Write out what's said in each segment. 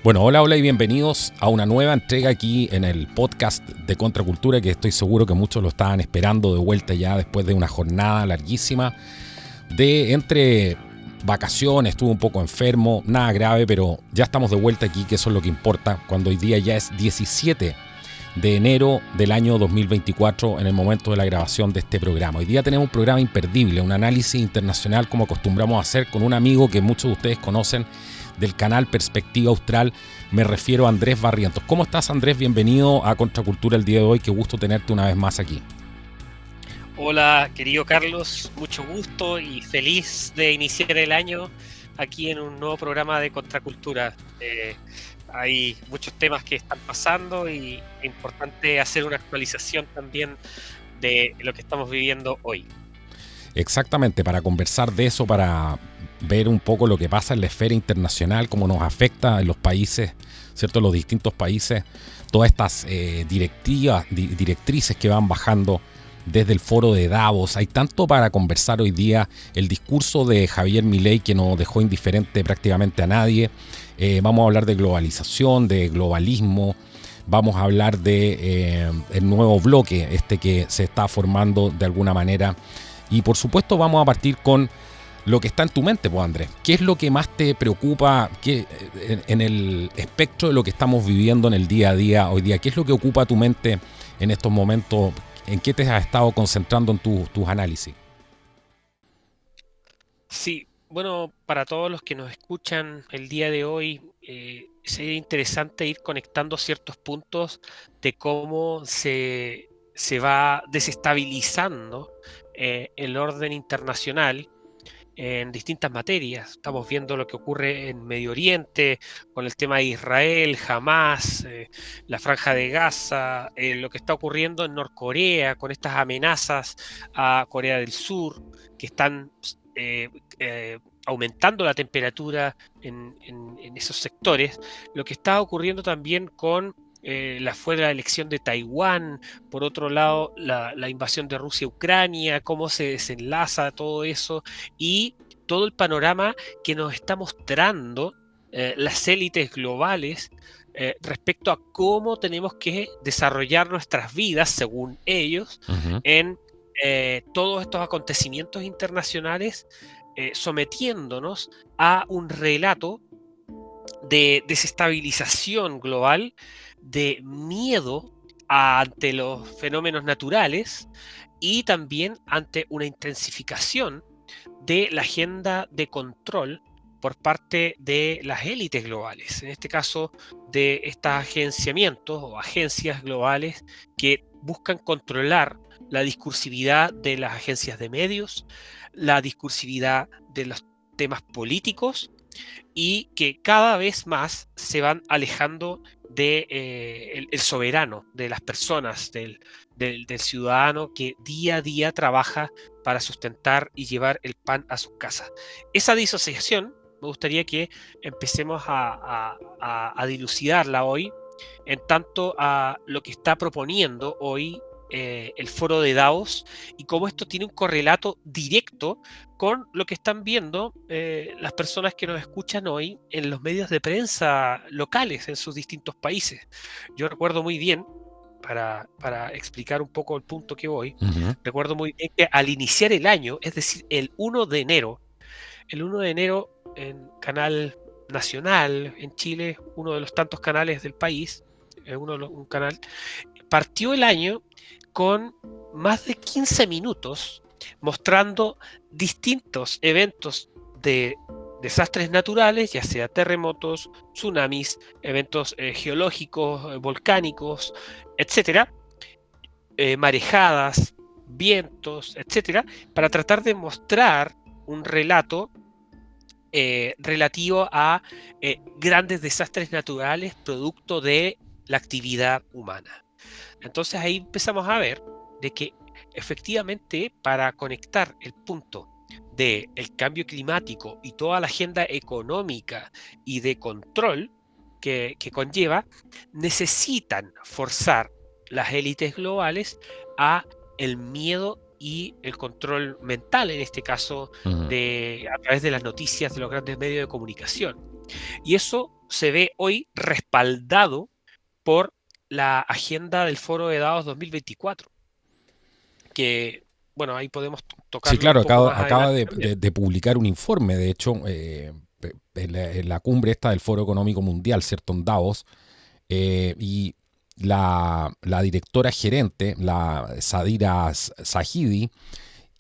Bueno, hola, hola y bienvenidos a una nueva entrega aquí en el podcast de Contracultura, que estoy seguro que muchos lo estaban esperando de vuelta ya después de una jornada larguísima de entre vacaciones. Estuve un poco enfermo, nada grave, pero ya estamos de vuelta aquí, que eso es lo que importa, cuando hoy día ya es 17 de enero del año 2024 en el momento de la grabación de este programa. Hoy día tenemos un programa imperdible, un análisis internacional como acostumbramos a hacer con un amigo que muchos de ustedes conocen del canal Perspectiva Austral. Me refiero a Andrés Barrientos. ¿Cómo estás, Andrés? Bienvenido a Contracultura el día de hoy. Qué gusto tenerte una vez más aquí. Hola, querido Carlos, mucho gusto y feliz de iniciar el año aquí en un nuevo programa de Contracultura. Hay muchos temas que están pasando y es importante hacer una actualización también de lo que estamos viviendo hoy. Exactamente, para conversar de eso, para ver un poco lo que pasa en la esfera internacional, cómo nos afecta en los países, ¿cierto? Los distintos países, todas estas directrices que van bajando desde el foro de Davos. Hay tanto para conversar hoy día. El discurso de Javier Milei, que no dejó indiferente prácticamente a nadie. Vamos a hablar de globalización, de globalismo. Vamos a hablar de el nuevo bloque, que se está formando de alguna manera. Y por supuesto vamos a partir con lo que está en tu mente, pues, Andrés. ¿Qué es lo que más te preocupa en el espectro de lo que estamos viviendo en el día a día hoy día? ¿Qué es lo que ocupa tu mente en estos momentos? ¿En qué te has estado concentrando en tus análisis? Sí, bueno, para todos los que nos escuchan el día de hoy, sería interesante ir conectando ciertos puntos de cómo se va desestabilizando el orden internacional en distintas materias. Estamos viendo lo que ocurre en Medio Oriente con el tema de Israel, Hamás, la Franja de Gaza, lo que está ocurriendo en Norcorea con estas amenazas a Corea del Sur que están eh, aumentando la temperatura en esos sectores. Lo que está ocurriendo también con la elección de Taiwán, por otro lado, la invasión de Rusia a Ucrania, cómo se desenlaza todo eso y todo el panorama que nos está mostrando las élites globales respecto a cómo tenemos que desarrollar nuestras vidas, según ellos, Uh-huh. en todos estos acontecimientos internacionales, sometiéndonos a un relato de desestabilización global, de miedo ante los fenómenos naturales y también ante una intensificación de la agenda de control por parte de las élites globales, en este caso de estos agenciamientos o agencias globales que buscan controlar la discursividad de las agencias de medios, la discursividad de los temas políticos y que cada vez más se van alejando de el soberano, de las personas, del ciudadano que día a día trabaja para sustentar y llevar el pan a su casa. Esa disociación me gustaría que empecemos a dilucidarla hoy en tanto a lo que está proponiendo hoy el foro de Davos y cómo esto tiene un correlato directo con lo que están viendo las personas que nos escuchan hoy en los medios de prensa locales en sus distintos países. Yo recuerdo muy bien, para explicar un poco el punto que voy, Uh-huh. recuerdo muy bien que al iniciar el año, es decir, el 1 de enero en Canal Nacional en Chile, uno de los tantos canales del país, un canal, partió el año con más de 15 minutos mostrando distintos eventos de desastres naturales, ya sea terremotos, tsunamis, eventos geológicos, volcánicos, etcétera, marejadas, vientos, etcétera, para tratar de mostrar un relato relativo a grandes desastres naturales producto de la actividad humana. Entonces ahí empezamos a ver de que efectivamente para conectar el punto del cambio climático y toda la agenda económica y de control que conlleva, necesitan forzar las élites globales a el miedo y el control mental, en este caso, Ujú. a través de las noticias de los grandes medios de comunicación. Y eso se ve hoy respaldado por la agenda del Foro de Davos 2024, que, bueno, ahí podemos Sí, tocarlo un claro, poco acaba, más acaba adelante de, también. de publicar un informe, de hecho, en la cumbre esta del Foro Económico Mundial, ¿cierto? En Davos, y la directora gerente, la Sadira Zahidi,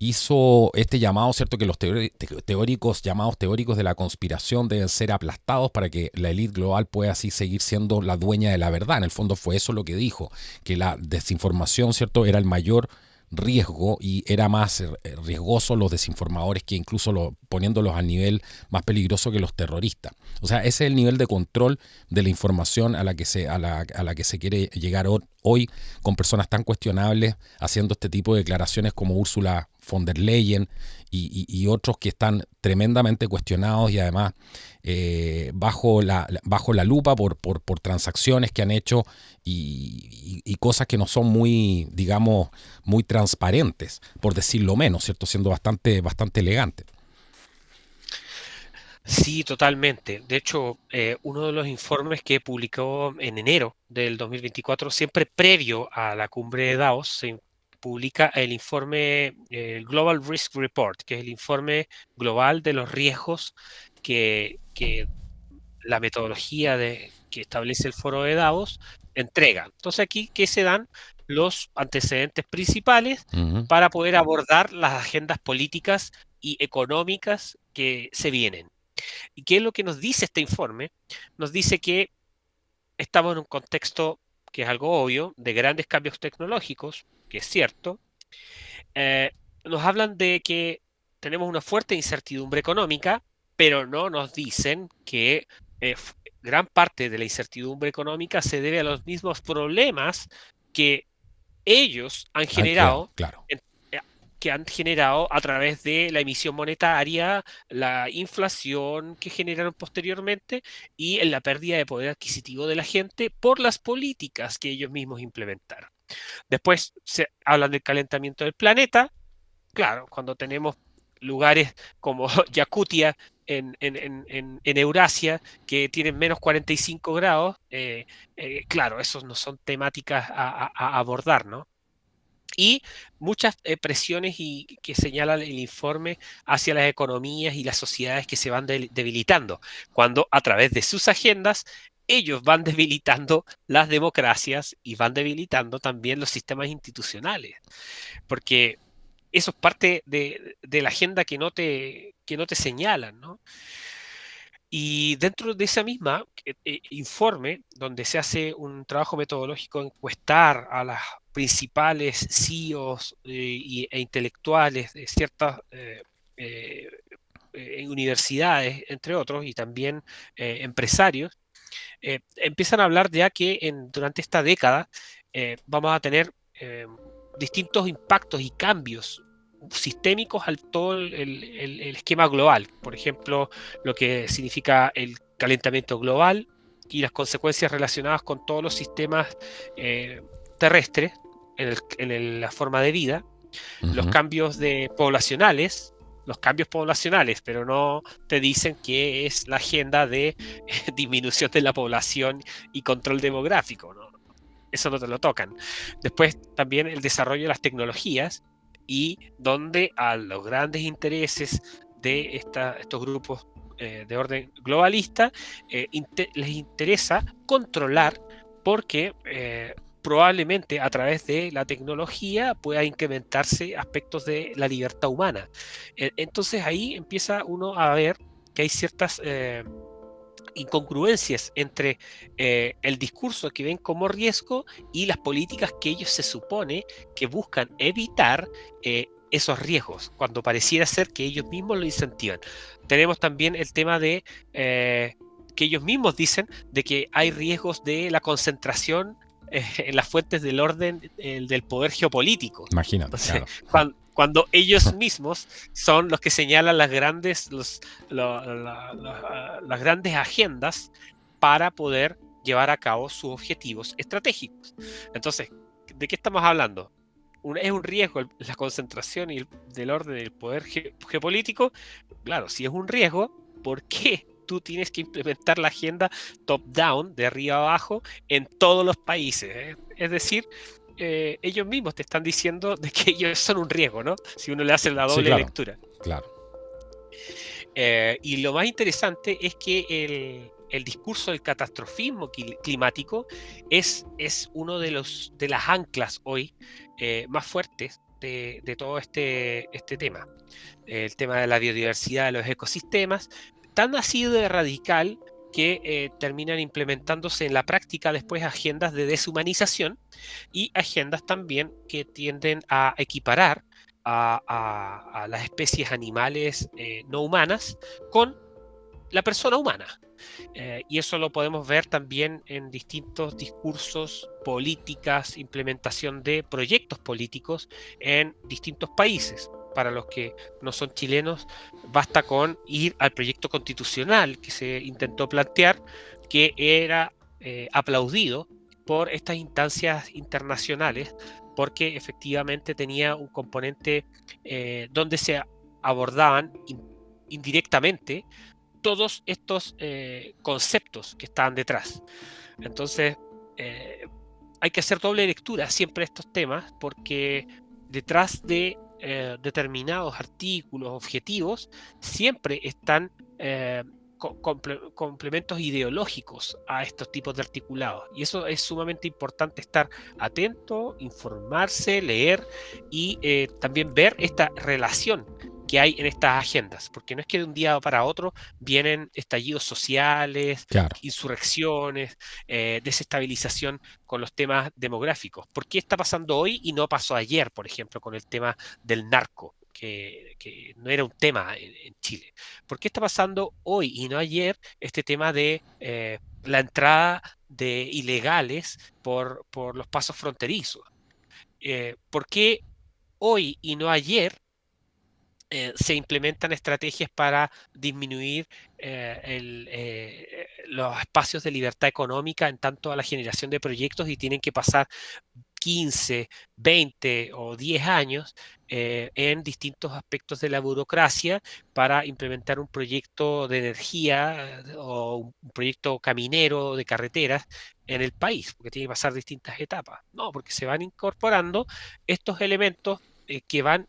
hizo este llamado, ¿cierto? Que los teóricos, llamados teóricos de la conspiración, deben ser aplastados para que la élite global pueda así seguir siendo la dueña de la verdad. En el fondo fue eso lo que dijo, que la desinformación, ¿cierto? Era el mayor riesgo y era más riesgoso los desinformadores que incluso poniéndolos al nivel más peligroso que los terroristas. O sea, ese es el nivel de control de la información a la que se quiere llegar hoy con personas tan cuestionables haciendo este tipo de declaraciones como Ursula von der Leyen y otros que están tremendamente cuestionados y además bajo la lupa por transacciones que han hecho y cosas que no son muy, digamos, muy transparentes, por decirlo menos, ¿cierto? Siendo bastante elegante. Sí, totalmente. De hecho, uno de los informes que publicó en enero del 2024, siempre previo a la cumbre de Davos, se publica el informe, el Global Risk Report, que es el informe global de los riesgos que la metodología que establece el Foro de Davos entrega. Entonces aquí, ¿qué se dan? Los antecedentes principales Ujú. para poder abordar las agendas políticas y económicas que se vienen. ¿Y qué es lo que nos dice este informe? Nos dice que estamos en un contexto que es algo obvio, de grandes cambios tecnológicos, que es cierto. Eh, Nos hablan de que tenemos una fuerte incertidumbre económica, pero no nos dicen que gran parte de la incertidumbre económica se debe a los mismos problemas que ellos han Han creado, generado, claro. en- eh, que han generado a través de la emisión monetaria, la inflación que generaron posteriormente y en la pérdida de poder adquisitivo de la gente por las políticas que ellos mismos implementaron. Después se hablan del calentamiento del planeta. Claro, cuando tenemos lugares como Yakutia en Eurasia que tienen menos 45 grados, claro, esos no son temáticas a abordar, ¿no? Y muchas presiones que señala el informe hacia las economías y las sociedades que se van debilitando, cuando a través de sus agendas ellos van debilitando las democracias y van debilitando también los sistemas institucionales, porque eso es parte de la agenda que no te señalan, ¿no? Y dentro de esa misma informe, donde se hace un trabajo metodológico, encuestar a las principales CEOs e intelectuales de ciertas eh, universidades, entre otros, y también empresarios, empiezan a hablar ya que durante esta década vamos a tener distintos impactos y cambios sistémicos al todo el esquema global. Por ejemplo, lo que significa el calentamiento global y las consecuencias relacionadas con todos los sistemas eh, terrestres la forma de vida, Ujú. los cambios poblacionales, pero no te dicen que es la agenda de disminución de la población y control demográfico, ¿no? Eso no te lo tocan. Después también el desarrollo de las tecnologías y donde a los grandes intereses de estos grupos de orden globalista les interesa controlar porque probablemente a través de la tecnología pueda incrementarse aspectos de la libertad humana. Entonces ahí empieza uno a ver que hay ciertas incongruencias entre el discurso que ven como riesgo y las políticas que ellos se supone que buscan evitar esos riesgos, cuando pareciera ser que ellos mismos lo incentivan. Tenemos también el tema de que ellos mismos dicen de que hay riesgos de la concentración en las fuentes del orden del poder geopolítico. Imagínate, Entonces, claro. cuando ellos mismos son los que señalan las grandes agendas para poder llevar a cabo sus objetivos estratégicos. Entonces, ¿de qué estamos hablando? es un riesgo la concentración del orden del poder geopolítico. Claro, si es un riesgo, ¿por qué tú tienes que implementar la agenda top-down, de arriba a abajo, en todos los países? Es decir, ellos mismos te están diciendo de que ellos son un riesgo, ¿no? Si uno le hace la Sí, doble claro, lectura. claro. Y lo más interesante es que el discurso del catastrofismo climático es uno de las anclas hoy más fuertes de todo este tema. El tema de la biodiversidad de los ecosistemas, tan así de radical que terminan implementándose en la práctica después agendas de deshumanización y agendas también que tienden a equiparar a las especies animales no humanas con la persona humana. Y eso lo podemos ver también en distintos discursos, políticas, implementación de proyectos políticos en distintos países. Para los que no son chilenos, basta con ir al proyecto constitucional que se intentó plantear, que era aplaudido por estas instancias internacionales, porque efectivamente tenía un componente donde se abordaban indirectamente todos estos conceptos que estaban detrás. Entonces, hay que hacer doble lectura siempre de estos temas, porque detrás de determinados artículos objetivos siempre están complementos ideológicos a estos tipos de articulados. Y eso es sumamente importante, estar atento, informarse, leer y también ver esta relación que hay en estas agendas, porque no es que de un día para otro vienen estallidos sociales, Claro. insurrecciones, desestabilización con los temas demográficos. ¿Por qué está pasando hoy y no pasó ayer, por ejemplo, con el tema del narco? Que no era un tema en Chile. ¿Por qué está pasando hoy y no ayer este tema de la entrada de ilegales por los pasos fronterizos? ¿Por qué hoy y no ayer se implementan estrategias para disminuir los espacios de libertad económica en tanto a la generación de proyectos, y tienen que pasar 15, 20 o 10 años en distintos aspectos de la burocracia para implementar un proyecto de energía o un proyecto caminero de carreteras en el país? Porque tiene que pasar distintas etapas. No, porque se van incorporando estos elementos que van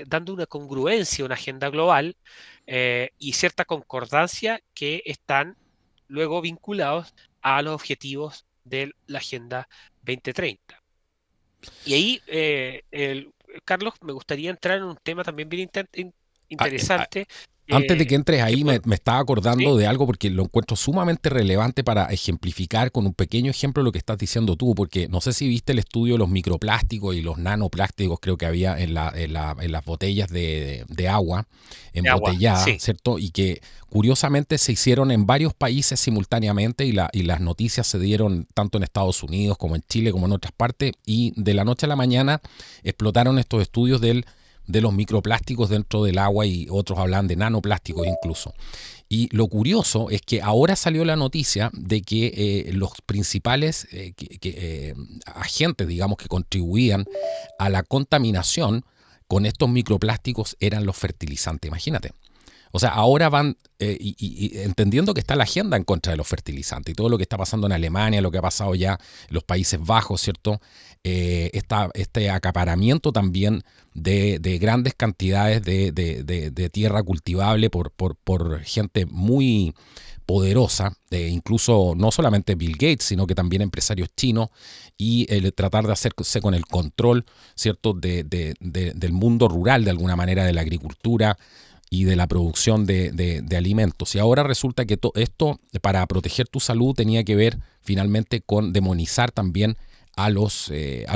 dando una congruencia, una agenda global y cierta concordancia, que están luego vinculados a los objetivos de la Agenda 2030. Y ahí, Carlos, me gustaría entrar en un tema también bien Ah, interesante. Antes de que entres Que ahí, me estaba acordando ¿Sí? de algo porque lo encuentro sumamente relevante para ejemplificar con un pequeño ejemplo lo que estás diciendo tú, porque no sé si viste el estudio de los microplásticos y los nanoplásticos, creo que había en las botellas de agua De agua, embotelladas, sí. ¿cierto? Y que curiosamente se hicieron en varios países simultáneamente y las noticias se dieron tanto en Estados Unidos como en Chile como en otras partes, y de la noche a la mañana explotaron estos estudios de los microplásticos dentro del agua, y otros hablan de nanoplásticos incluso. Y lo curioso es que ahora salió la noticia de que los principales agentes, digamos, que contribuían a la contaminación con estos microplásticos eran los fertilizantes. Imagínate. O sea, ahora van entendiendo que está la agenda en contra de los fertilizantes y todo lo que está pasando en Alemania, lo que ha pasado ya en los Países Bajos, ¿cierto? Este acaparamiento también de grandes cantidades de tierra cultivable por gente muy poderosa, incluso no solamente Bill Gates, sino que también empresarios chinos, y el tratar de hacerse con el control, ¿cierto?, del mundo rural, de alguna manera, de la agricultura y de la producción de alimentos. Y ahora resulta que esto, para proteger tu salud, tenía que ver finalmente con demonizar también a los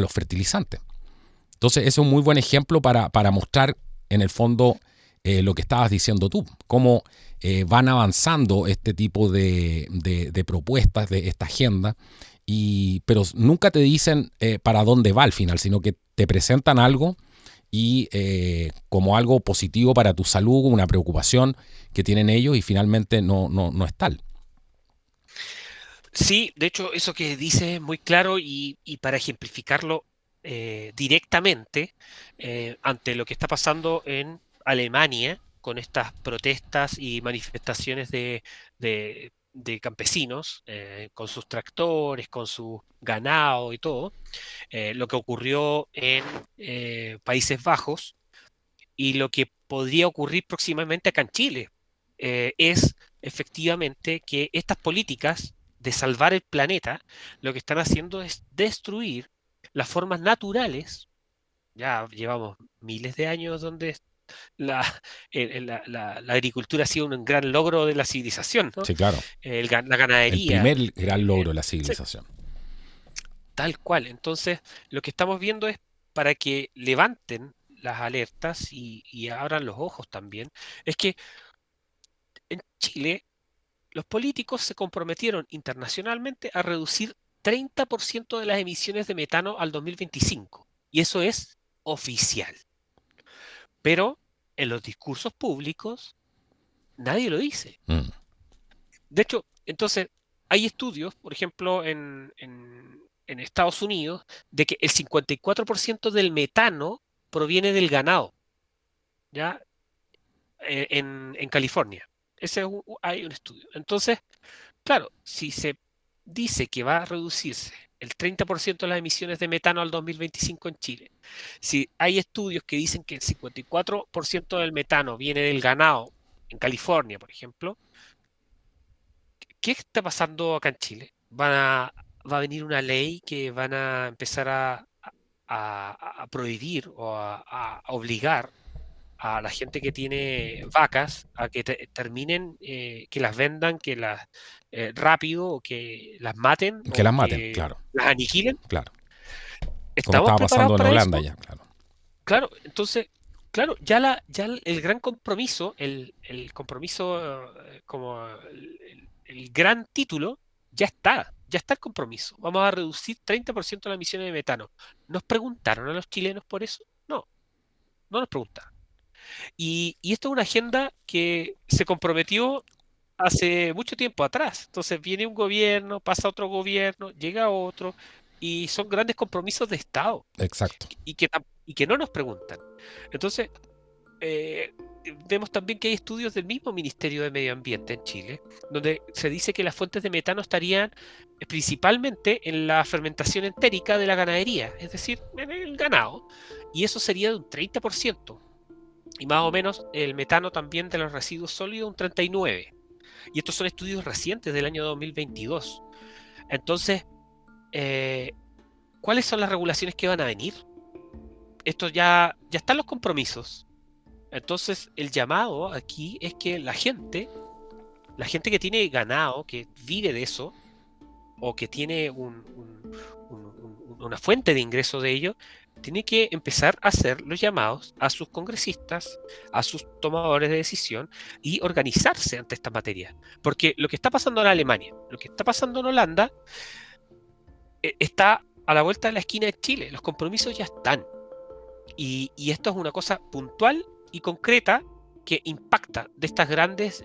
fertilizantes. Entonces, ese es un muy buen ejemplo para mostrar, en el fondo, lo que estabas diciendo tú, cómo van avanzando este tipo de propuestas, de esta agenda, pero nunca te dicen para dónde va al final, sino que te presentan algo y como algo positivo para tu salud, una preocupación que tienen ellos, y finalmente no es tal. Sí, de hecho, eso que dices es muy claro, y para ejemplificarlo, directamente ante lo que está pasando en Alemania con estas protestas y manifestaciones de campesinos con sus tractores, con su ganado y todo, lo que ocurrió en Países Bajos y lo que podría ocurrir próximamente acá en Chile. Es efectivamente que estas políticas de salvar el planeta lo que están haciendo es destruir las formas naturales. Ya llevamos miles de años donde la, la agricultura ha sido un gran logro de la civilización, ¿no? Sí, claro. La El ganadería, primer gran logro de la sí, civilización. tal cual. Entonces, lo que estamos viendo es para que levanten las alertas y abran los ojos también, es que en Chile los políticos se comprometieron internacionalmente a reducir 30% de las emisiones de metano al 2025. Y eso es oficial. Pero en los discursos públicos nadie lo dice. Mm. De hecho, entonces, hay estudios, por ejemplo, en Estados Unidos, de que el 54% del metano proviene del ganado, ¿ya? En California. Hay un estudio. Entonces, claro, si se dice que va a reducirse el 30% de las emisiones de metano al 2025 en Chile, si hay estudios que dicen que el 54% del metano viene del ganado en California, por ejemplo, ¿qué está pasando acá en Chile? Va a venir una ley que van a empezar a prohibir o a obligar a la gente que tiene vacas a que terminen, que las vendan, que las rápido, o que las maten, Que o las maten, que claro, las aniquilen. claro. Como ¿Estamos estaba preparados pasando en para Holanda eso? ya, claro. Claro, entonces, claro, ya el gran compromiso, el compromiso como el gran título, ya está el compromiso. Vamos a reducir 30% las emisiones de metano. ¿Nos preguntaron a los chilenos por eso? No, no nos preguntaron. Y esto es una agenda que se comprometió hace mucho tiempo atrás. Entonces viene un gobierno, pasa otro gobierno, llega otro, y son grandes compromisos de Estado Exacto. y que no nos preguntan. Entonces, eh, vemos también que hay estudios del mismo Ministerio de Medio Ambiente en Chile, donde se dice que las fuentes de metano estarían principalmente en la fermentación entérica de la ganadería, es decir, en el ganado, y eso sería de un 30%. Y más o menos el metano también de los residuos sólidos un 39%. Y estos son estudios recientes del año 2022. Entonces, eh, ¿cuáles son las regulaciones que van a venir? Esto ya están los compromisos. Entonces, el llamado aquí es que la gente que tiene ganado, que vive de eso, o que tiene una fuente de ingreso de ello, tiene que empezar a hacer los llamados a sus congresistas, a sus tomadores de decisión y organizarse ante esta materia. Porque lo que está pasando en Alemania, lo que está pasando en Holanda, está a la vuelta de la esquina de Chile. Los compromisos ya están. Y esto es una cosa puntual y concreta que impacta de estas grandes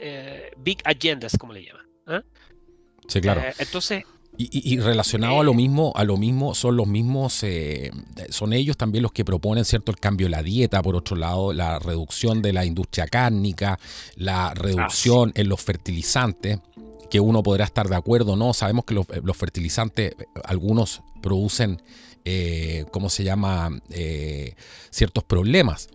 big agendas, como le llaman. ¿Ah? Sí, claro. Entonces, Y relacionado eh, a lo mismo, son los mismos, son ellos también los que proponen, ¿cierto?, el cambio de la dieta, por otro lado, la reducción de la industria cárnica, la sí, reducción en los fertilizantes, que uno podrá estar de acuerdo o no. Sabemos que los fertilizantes, algunos producen, ¿cómo se llama?, ciertos problemas,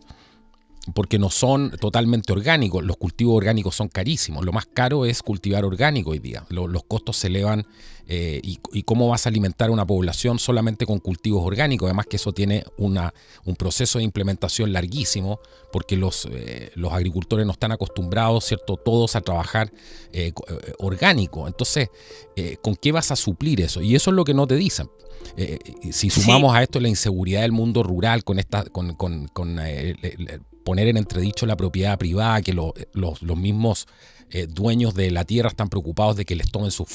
porque no son totalmente orgánicos. Los cultivos orgánicos son carísimos. Lo más caro es cultivar orgánico hoy día. Los costos se elevan, y cómo vas a alimentar a una población solamente con cultivos orgánicos. Además que eso tiene un proceso de implementación larguísimo, porque los agricultores no están acostumbrados, ¿cierto?, todos a trabajar orgánico. Entonces, ¿con qué vas a suplir eso? Y eso es lo que no te dicen. Si sí, sumamos a esto la inseguridad del mundo rural con poner en entredicho la propiedad privada, que los mismos dueños de la tierra están preocupados de que les tomen sus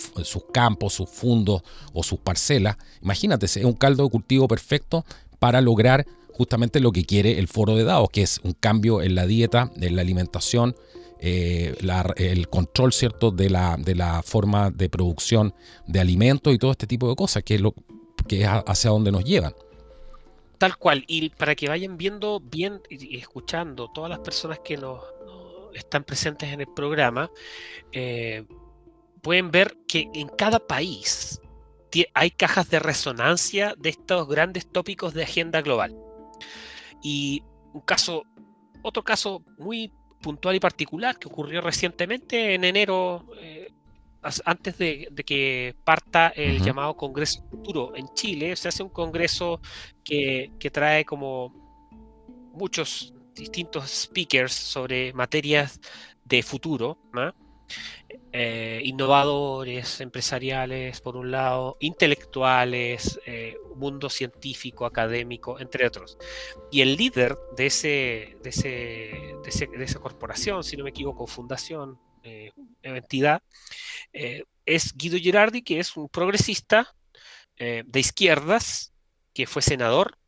campos, sus fundos o sus parcelas. Imagínate, es un caldo de cultivo perfecto para lograr justamente lo que quiere el Foro de Davos, que es un cambio en la dieta, en la alimentación, el control, ¿cierto?, de la forma de producción de alimentos y todo este tipo de cosas, que es hacia donde nos llevan. Tal cual, y para que vayan viendo bien y escuchando todas las personas que nos están presentes en el programa, eh, pueden ver que en cada país hay cajas de resonancia de estos grandes tópicos de agenda global. Y otro caso muy puntual y particular que ocurrió recientemente en enero, antes de que parta el Ujú. llamado Congreso Futuro en Chile. Se hace un congreso que trae como muchos distintos speakers sobre materias de futuro, ¿no? Innovadores, empresariales, por un lado, intelectuales, mundo científico, académico, entre otros. Y el líder de esa corporación, si no me equivoco, fundación, entidad, es Guido Girardi, que es un progresista de izquierdas, que fue senador,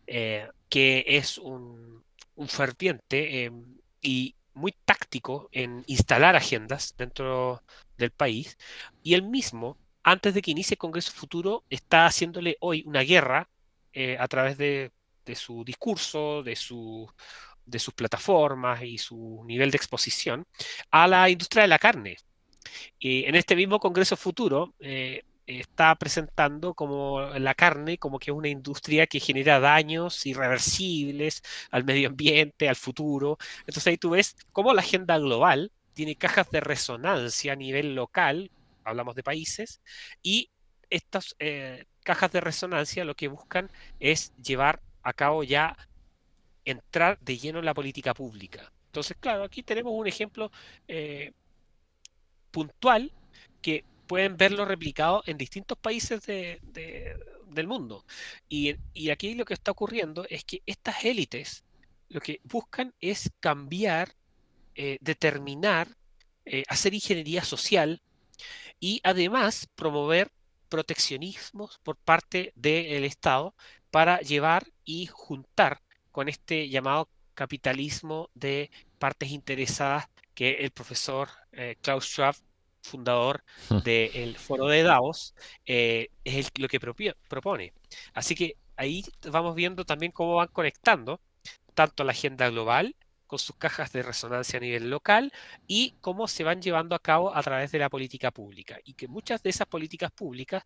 que es un ferviente y muy táctico en instalar agendas dentro del país, y él mismo, antes de que inicie el Congreso Futuro, está haciéndole hoy una guerra a través de su discurso, de sus plataformas y su nivel de exposición a la industria de la carne. Y en este mismo Congreso Futuro está presentando como la carne como que es una industria que genera daños irreversibles al medio ambiente, al futuro. Entonces ahí tú ves cómo la agenda global tiene cajas de resonancia a nivel local, hablamos de países, y estas cajas de resonancia lo que buscan es llevar a cabo ya, entrar de lleno en la política pública. Entonces, claro, aquí tenemos un ejemplo eh, puntual que pueden verlo replicado en distintos países del mundo. Y aquí lo que está ocurriendo es que estas élites lo que buscan es cambiar, determinar, hacer ingeniería social y además promover proteccionismos por parte del Estado para llevar y juntar con este llamado capitalismo de partes interesadas que el profesor Klaus Schwab, fundador del Foro de Davos, es lo que propone. Así que ahí vamos viendo también cómo van conectando tanto la agenda global con sus cajas de resonancia a nivel local y cómo se van llevando a cabo a través de la política pública. Y que muchas de esas políticas públicas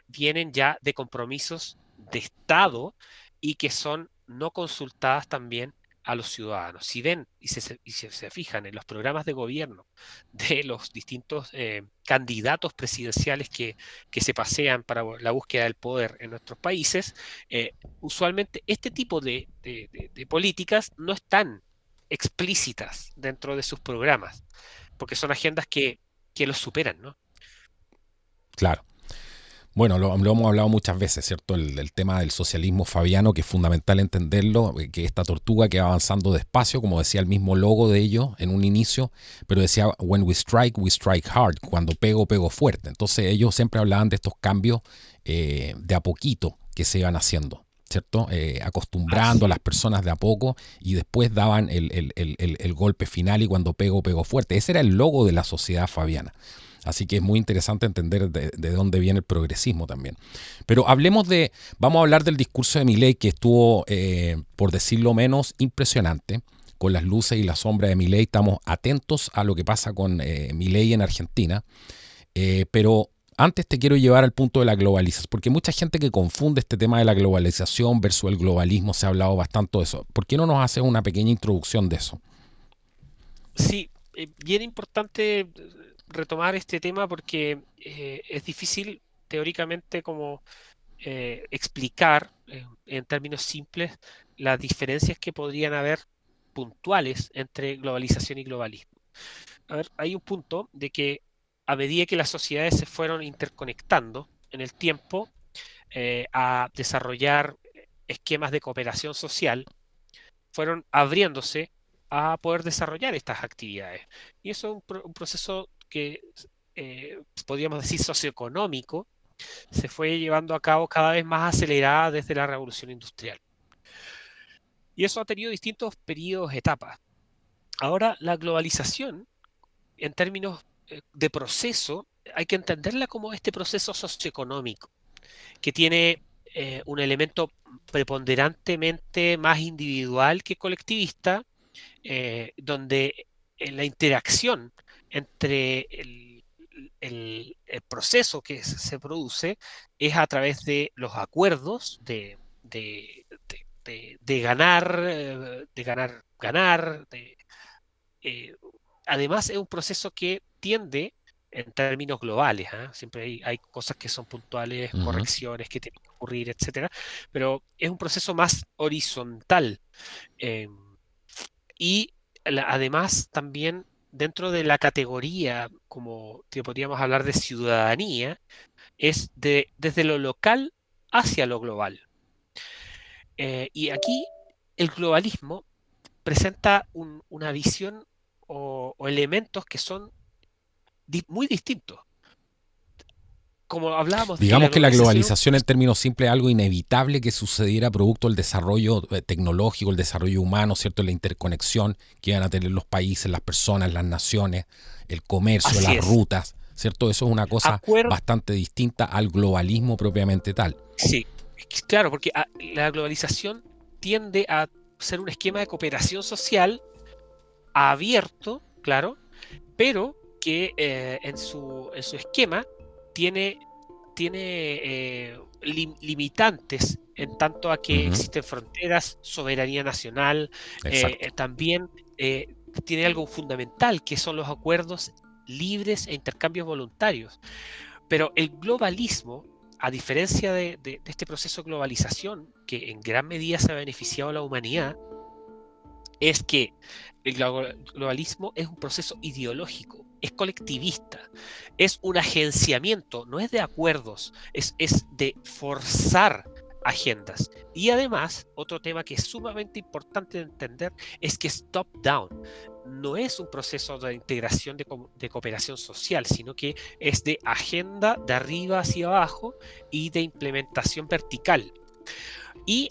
vienen ya de compromisos de Estado y que son no consultadas también a los ciudadanos. Si ven y se fijan en los programas de gobierno de los distintos candidatos presidenciales que se pasean para la búsqueda del poder en nuestros países, usualmente este tipo de políticas no están explícitas dentro de sus programas, porque son agendas que los superan, ¿no? Claro. Bueno, lo hemos hablado muchas veces, ¿cierto? El tema del socialismo fabiano, que es fundamental entenderlo, que esta tortuga que va avanzando despacio, como decía el mismo logo de ellos en un inicio, pero decía, when we strike hard, cuando pego, pego fuerte. Entonces ellos siempre hablaban de estos cambios de a poquito que se iban haciendo, ¿cierto? Acostumbrando a Así las es. personas de a poco y después daban el golpe final y cuando pego, pego fuerte. Ese era el logo de la sociedad fabiana. Así que es muy interesante entender de dónde viene el progresismo también. Pero vamos a hablar del discurso de Milei que estuvo, por decirlo menos, impresionante. Con las luces y las sombras de Milei estamos atentos a lo que pasa con Milei en Argentina. Pero antes te quiero llevar al punto de la globalización, porque mucha gente que confunde este tema de la globalización versus el globalismo, se ha hablado bastante de eso. ¿Por qué no nos haces una pequeña introducción de eso? Sí, bien importante retomar este tema porque es difícil teóricamente como explicar en términos simples las diferencias que podrían haber puntuales entre globalización y globalismo. A ver, hay un punto de que a medida que las sociedades se fueron interconectando en el tiempo a desarrollar esquemas de cooperación social, fueron abriéndose a poder desarrollar estas actividades. Y eso es un proceso que podríamos decir socioeconómico, se fue llevando a cabo cada vez más acelerada desde la revolución industrial. Y eso ha tenido distintos periodos, etapas. Ahora, la globalización, en términos de proceso, hay que entenderla como este proceso socioeconómico, que tiene un elemento preponderantemente más individual que colectivista, donde la interacción entre el proceso que se produce es a través de los acuerdos de ganar, ganar. Eh, Además, es un proceso que tiende, en términos globales, ¿ah? Siempre hay cosas que son puntuales, Ujú. correcciones que tienen que ocurrir, etcétera, pero es un proceso más horizontal. eh, y además también dentro de la categoría, como que podríamos hablar de ciudadanía, es desde lo local hacia lo global. Y aquí el globalismo presenta una visión o elementos que son muy distintos. Como hablábamos de que la Digamos que la globalización es un globalización en proceso. términos simples es algo inevitable que sucediera producto del desarrollo tecnológico, el desarrollo humano, ¿cierto? La interconexión que van a tener los países, las personas, las naciones, el comercio, Así las es. rutas, ¿cierto? Eso es una cosa Acuerdo, bastante distinta al globalismo propiamente tal. sí, es claro, porque la globalización tiende a ser un esquema de cooperación social abierto, claro, pero que en su esquema tiene, tiene limitantes en tanto a que Ujú. existen fronteras, soberanía nacional, Exacto. también tiene algo fundamental que son los acuerdos libres e intercambios voluntarios. Pero el globalismo, a diferencia de este proceso de globalización, que en gran medida se ha beneficiado a la humanidad, es que el globalismo es un proceso ideológico, es colectivista, es un agenciamiento, no es de acuerdos, es de forzar agendas. Y además, otro tema que es sumamente importante de entender es que es top-down. No es un proceso de integración de cooperación social, sino que es de agenda de arriba hacia abajo y de implementación vertical. Y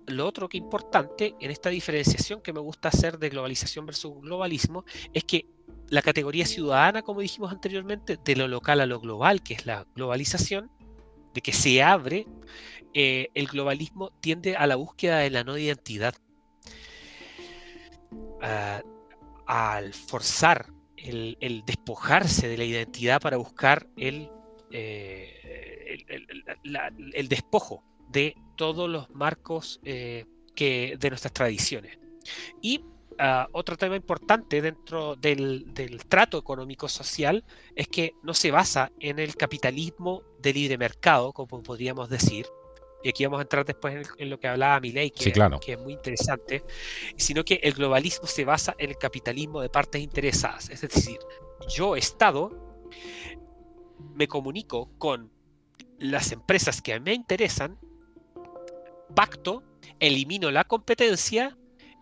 lo otro que es importante en esta diferenciación que me gusta hacer de globalización versus globalismo es que la categoría ciudadana, como dijimos anteriormente, de lo local a lo global, que es la globalización, de que se abre, el globalismo tiende a la búsqueda de la no identidad. Ah, Al forzar el despojarse de la identidad para buscar el despojo de todos los marcos de nuestras tradiciones. Y otro tema importante dentro del trato económico-social es que no se basa en el capitalismo de libre mercado, como podríamos decir, y aquí vamos a entrar después en lo que hablaba Milei, Sí, claro. que es muy interesante, sino que el globalismo se basa en el capitalismo de partes interesadas. Es decir, yo, Estado, me comunico con las empresas que me interesan, pacto, elimino la competencia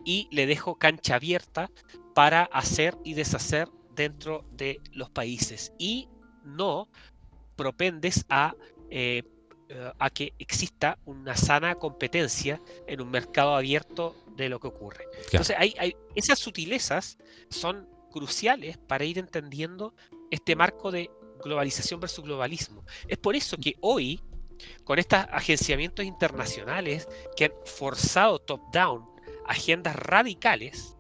y le dejo cancha abierta para hacer y deshacer dentro de los países. Y no propendes eh, a que exista una sana competencia en un mercado abierto de lo que ocurre. Claro. Entonces, esas sutilezas son cruciales para ir entendiendo este marco de globalización versus globalismo. Es por eso que hoy, con estos agenciamientos internacionales que han forzado top-down agendas radicales,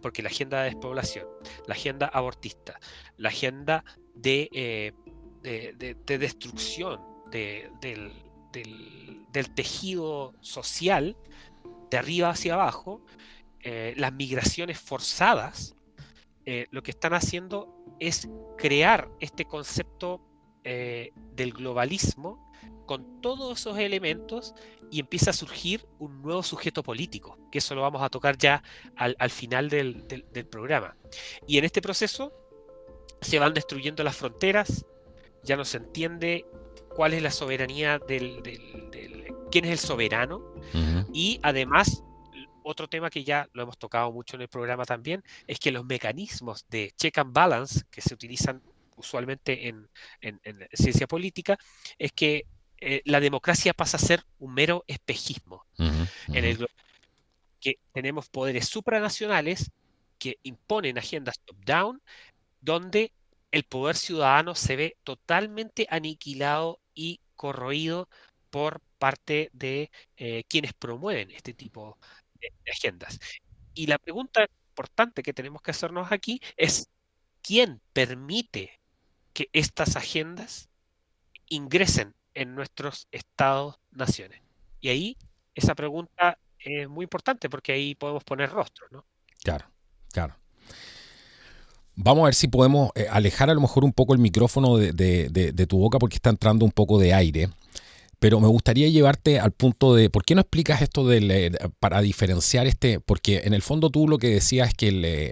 porque la agenda de despoblación, la agenda abortista, la agenda de destrucción del tejido social de arriba hacia abajo, las migraciones forzadas, lo que están haciendo es crear este concepto del globalismo con todos esos elementos y empieza a surgir un nuevo sujeto político, que eso lo vamos a tocar ya al final del programa. Y en este proceso se van destruyendo las fronteras, ya no se entiende cuál es la soberanía quién es el soberano, Ujú. y además otro tema que ya lo hemos tocado mucho en el programa también es que los mecanismos de check and balance que se utilizan usualmente en ciencia política es que la democracia pasa a ser un mero espejismo Ujú. en Ujú. el que tenemos poderes supranacionales que imponen agendas top-down donde el poder ciudadano se ve totalmente aniquilado y corroído por parte de quienes promueven este tipo de agendas. Y la pregunta importante que tenemos que hacernos aquí es, ¿quién permite que estas agendas ingresen en nuestros estados-naciones? Y ahí esa pregunta es muy importante porque ahí podemos poner rostro, ¿no? Claro, claro. Vamos a ver si podemos alejar a lo mejor un poco el micrófono de tu boca porque está entrando un poco de aire. Pero me gustaría llevarte al punto de, ¿por qué no explicas esto para diferenciar porque en el fondo tú lo que decías es que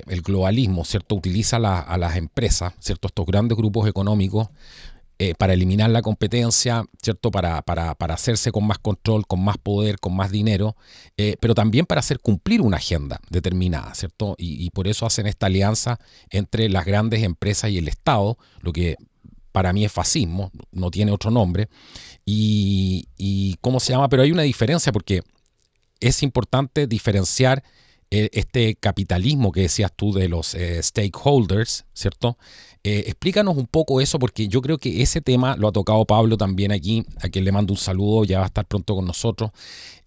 el globalismo, ¿cierto?, utiliza a las empresas, ¿cierto?, estos grandes grupos económicos para eliminar la competencia, ¿cierto?, para hacerse con más control, con más poder, con más dinero, pero también para hacer cumplir una agenda determinada, ¿cierto? Y por eso hacen esta alianza entre las grandes empresas y el Estado, lo que para mí es fascismo, no tiene otro nombre. Y ¿cómo se llama? Pero hay una diferencia porque es importante diferenciar este capitalismo que decías tú de los stakeholders, ¿cierto? Explícanos un poco eso porque yo creo que ese tema lo ha tocado Pablo también aquí, a quien le mando un saludo, ya va a estar pronto con nosotros.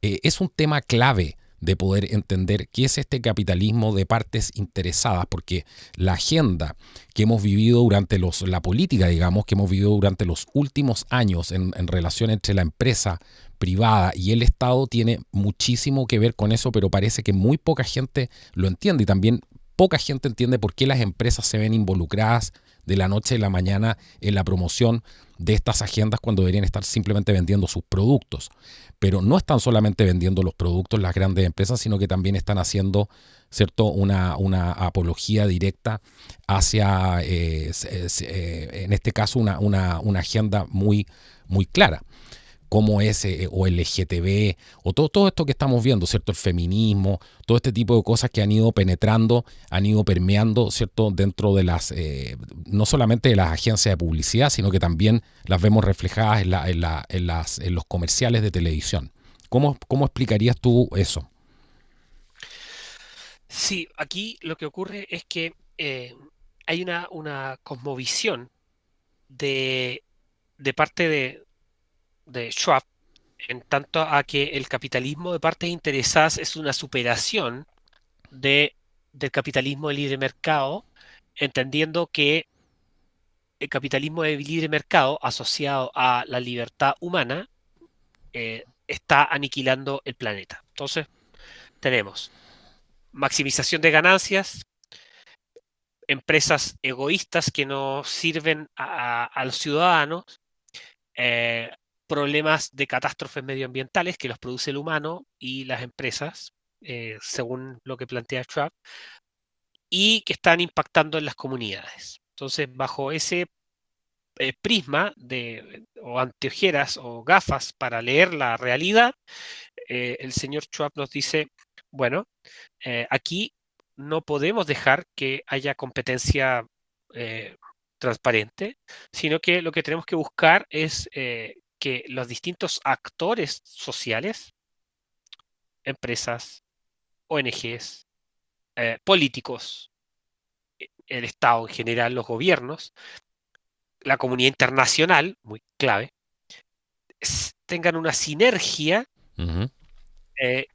Es un tema clave de poder entender qué es este capitalismo de partes interesadas, porque la agenda que hemos vivido durante la política, digamos, que hemos vivido durante los últimos años en relación entre la empresa privada y el Estado tiene muchísimo que ver con eso, pero parece que muy poca gente lo entiende y también poca gente entiende por qué las empresas se ven involucradas de la noche a la mañana en la promoción de estas agendas cuando deberían estar simplemente vendiendo sus productos. Pero no están solamente vendiendo los productos las grandes empresas, sino que también están haciendo, ¿cierto?, una apología directa hacia, en este caso, una agenda muy, muy clara como es o el LGTB o todo esto que estamos viendo, ¿cierto? El feminismo, todo este tipo de cosas que han ido penetrando, han ido permeando, ¿cierto? Dentro de no solamente de las agencias de publicidad, sino que también las vemos reflejadas en los comerciales de televisión. ¿Cómo explicarías tú eso? Sí, aquí lo que ocurre es que hay una cosmovisión de, de parte de Schwab, en tanto a que el capitalismo de partes interesadas es una superación de, del capitalismo de libre mercado, entendiendo que el capitalismo de libre mercado asociado a la libertad humana está aniquilando el planeta. Entonces, tenemos maximización de ganancias, empresas egoístas que no sirven a los ciudadanos, eh, problemas de catástrofes medioambientales que los produce el humano y las empresas, según lo que plantea Schwab, y que están impactando en las comunidades. Entonces, bajo ese prisma o anteojeras o gafas para leer la realidad, el señor Schwab nos dice, bueno, aquí no podemos dejar que haya competencia transparente, sino que lo que tenemos que buscar es que los distintos actores sociales, empresas, ONGs, políticos, el Estado en general, los gobiernos, la comunidad internacional, muy clave, tengan una sinergia Ujú.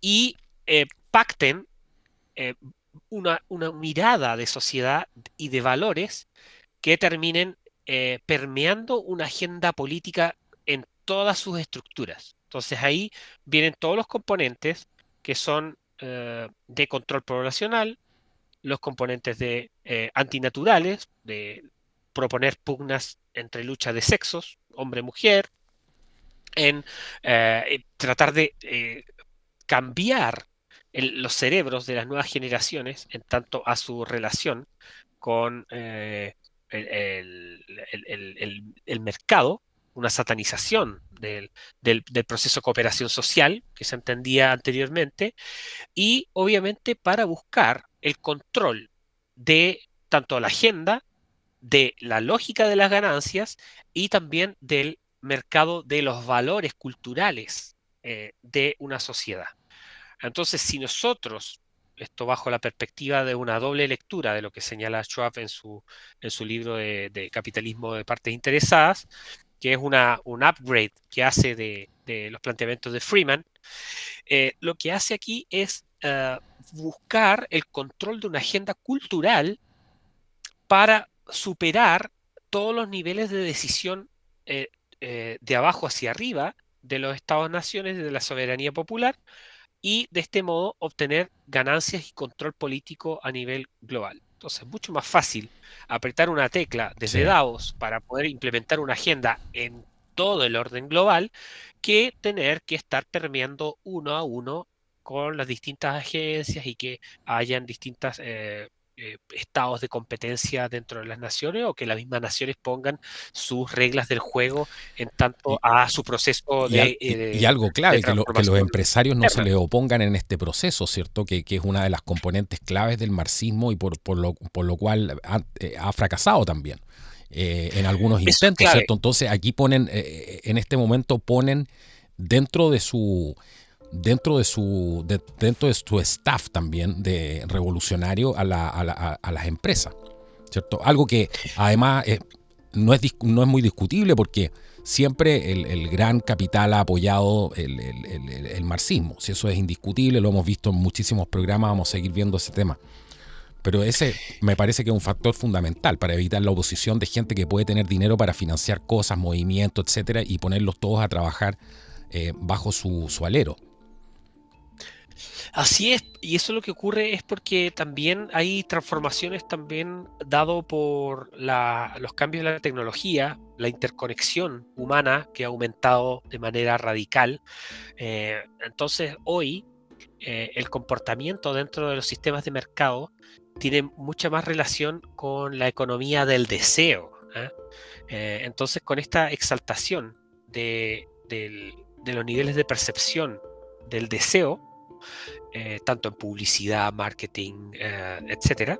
y pacten eh, una mirada de sociedad y de valores que terminen permeando una agenda política en todas sus estructuras. Entonces ahí vienen todos los componentes que son de control poblacional, los componentes de antinaturales, de proponer pugnas entre lucha de sexos, hombre-mujer, en tratar de cambiar los cerebros de las nuevas generaciones en tanto a su relación con el mercado, una satanización del proceso de cooperación social que se entendía anteriormente, y obviamente para buscar el control de tanto la agenda, de la lógica de las ganancias y también del mercado de los valores culturales de una sociedad. Entonces, si nosotros, esto bajo la perspectiva de una doble lectura de lo que señala Schwab en su libro de Capitalismo de partes interesadas, que es un upgrade que hace de los planteamientos de Freeman, lo que hace aquí es buscar el control de una agenda cultural para superar todos los niveles de decisión de abajo hacia arriba de los estados-naciones, de la soberanía popular, y de este modo obtener ganancias y control político a nivel global. Entonces, es mucho más fácil apretar una tecla desde Sí. Davos para poder implementar una agenda en todo el orden global que tener que estar permeando uno a uno con las distintas agencias y que hayan distintas estados de competencia dentro de las naciones, o que las mismas naciones pongan sus reglas del juego en tanto Y, a su proceso y algo de clave, que los transformación empresarios no se interna. le opongan en este proceso, ¿cierto? Que es una de las componentes claves del marxismo y por lo cual ha fracasado también en algunos Eso es intentos, clave. ¿cierto? Entonces aquí ponen, en este momento ponen dentro de su dentro de su staff también de revolucionario a las empresas, ¿cierto? Algo que además no es muy discutible porque siempre el gran capital ha apoyado el marxismo. Si eso es indiscutible, lo hemos visto en muchísimos programas, vamos a seguir viendo ese tema. Pero ese me parece que es un factor fundamental para evitar la oposición de gente que puede tener dinero para financiar cosas, movimientos, etcétera, y ponerlos todos a trabajar bajo su alero. Así es, y eso lo que ocurre es porque también hay transformaciones también dado por los cambios de la tecnología, la interconexión humana que ha aumentado de manera radical. Entonces, hoy el comportamiento dentro de los sistemas de mercado tiene mucha más relación con la economía del deseo. Entonces, con esta exaltación de los niveles de percepción del deseo, tanto en publicidad, marketing, etcétera,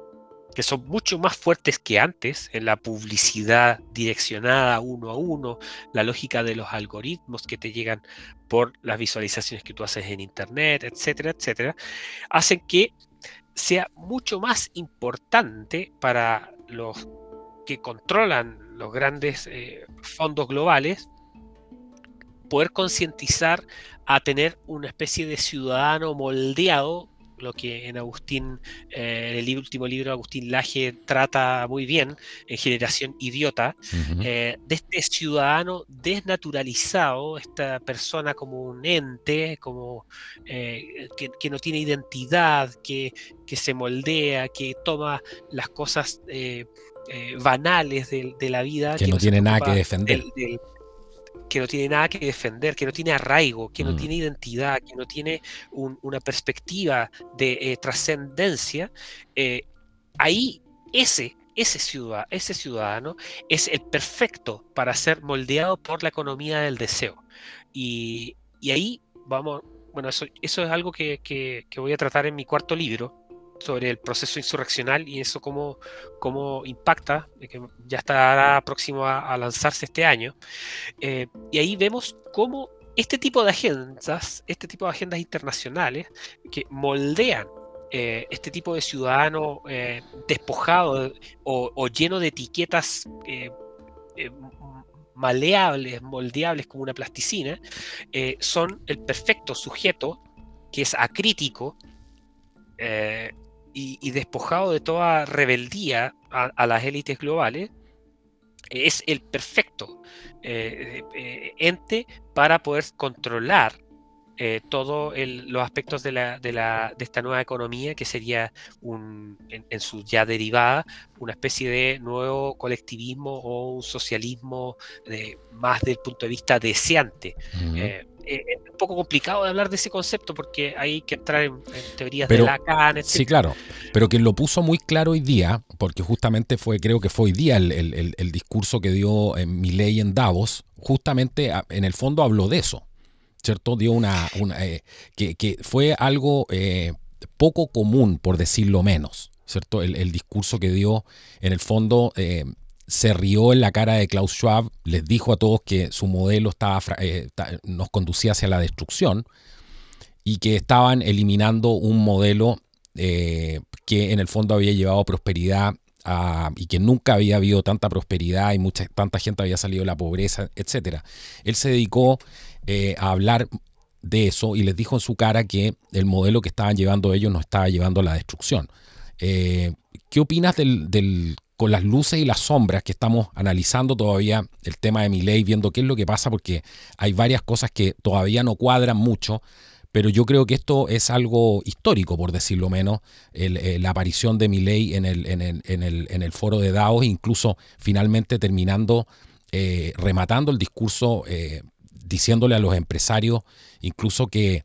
que son mucho más fuertes que antes en la publicidad direccionada uno a uno, la lógica de los algoritmos que te llegan por las visualizaciones que tú haces en internet, etcétera, etcétera, hacen que sea mucho más importante para los que controlan los grandes fondos globales poder concientizar a tener una especie de ciudadano moldeado, lo que en Agustín, en el último libro de Agustín Laje trata muy bien, en Generación Idiota, Uh-huh. de este ciudadano desnaturalizado, esta persona como un ente, como que no tiene identidad, que se moldea, que toma las cosas banales de la vida, Que que no no se tiene nada que preocupa defender. que no tiene nada que defender, que no tiene arraigo, que no Mm. tiene identidad, que no tiene una perspectiva de trascendencia, ahí ese ciudadano es el perfecto para ser moldeado por la economía del deseo. Y ahí vamos, bueno, eso es algo que voy a tratar en mi cuarto libro sobre el proceso insurreccional y eso cómo impacta, que ya estará próximo a lanzarse este año. Y ahí vemos cómo este tipo de agendas internacionales que moldean este tipo de ciudadano despojado o lleno de etiquetas eh, maleables, moldeables como una plasticina, son el perfecto sujeto que es acrítico eh, y despojado de toda rebeldía a las élites globales. Es el perfecto ente para poder controlar todos los aspectos de esta nueva economía, que sería en su ya derivada una especie de nuevo colectivismo o un socialismo más del punto de vista deseante. Uh-huh. Es un poco complicado de hablar de ese concepto porque hay que entrar en teorías de Pero Lacan, sí, etc. claro, pero quien lo puso muy claro hoy día, porque justamente creo que fue hoy día el discurso que dio Milei en Davos, justamente en el fondo habló de eso, ¿cierto? Dio que fue algo poco común, por decirlo menos, ¿cierto? El discurso que dio, en el fondo, se rió en la cara de Klaus Schwab, les dijo a todos que su modelo nos conducía hacia la destrucción y que estaban eliminando un modelo que en el fondo había llevado prosperidad y que nunca había habido tanta prosperidad y tanta gente había salido de la pobreza, etcétera. Él se dedicó a hablar de eso y les dijo en su cara que el modelo que estaban llevando ellos nos estaba llevando a la destrucción. ¿Qué opinas con las luces y las sombras que estamos analizando todavía el tema de Milei, viendo qué es lo que pasa? Porque hay varias cosas que todavía no cuadran mucho, pero yo creo que esto es algo histórico, por decirlo menos, la aparición de Milei en el foro de Davos, incluso finalmente terminando rematando el discurso, diciéndole a los empresarios incluso que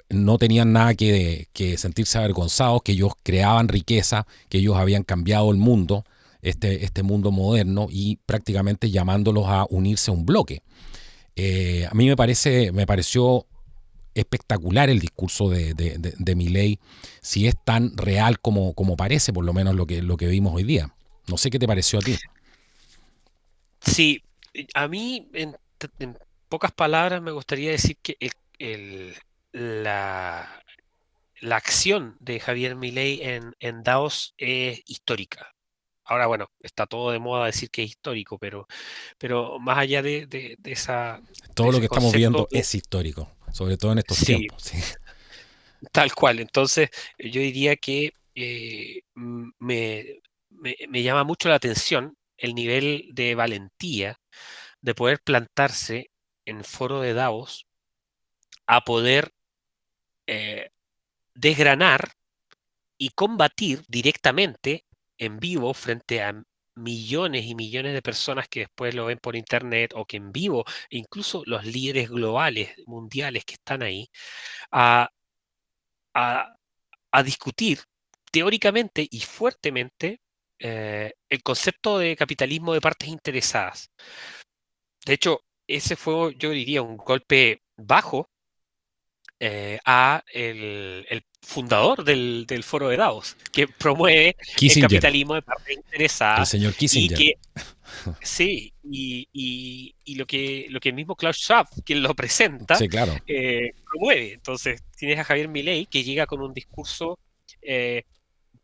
no tenían nada que sentirse avergonzados, que ellos creaban riqueza, que ellos habían cambiado el mundo, este mundo moderno, y prácticamente llamándolos a unirse a un bloque. A mí me pareció espectacular el discurso de Milei, si es tan real como parece, por lo menos lo que vimos hoy día. No sé qué te pareció a ti. Sí, a mí, en pocas palabras, me gustaría decir que la, la acción de Javier Milei en Davos es histórica. Ahora, bueno, está todo de moda decir que es histórico, pero más allá de Todo lo que ese estamos concepto, viendo es histórico, sobre todo en estos sí, tiempos. Sí. tal cual. Entonces, yo diría que me llama mucho la atención el nivel de valentía de poder plantarse en foro de Davos a poder eh, desgranar y combatir directamente en vivo frente a millones y millones de personas que después lo ven por internet o que en vivo, incluso los líderes globales, mundiales que están ahí, a, a- a discutir teóricamente y fuertemente el concepto de capitalismo de partes interesadas. De hecho, ese fue, yo diría, un golpe bajo a el fundador del Foro de Davos, que promueve el Kissinger, capitalismo de partes el interesadas señor y Kissinger. que, sí, y lo que el mismo Klaus Schwab, quien lo presenta, Sí, claro. promueve. Entonces, tienes a Javier Milei, que llega con un discurso eh,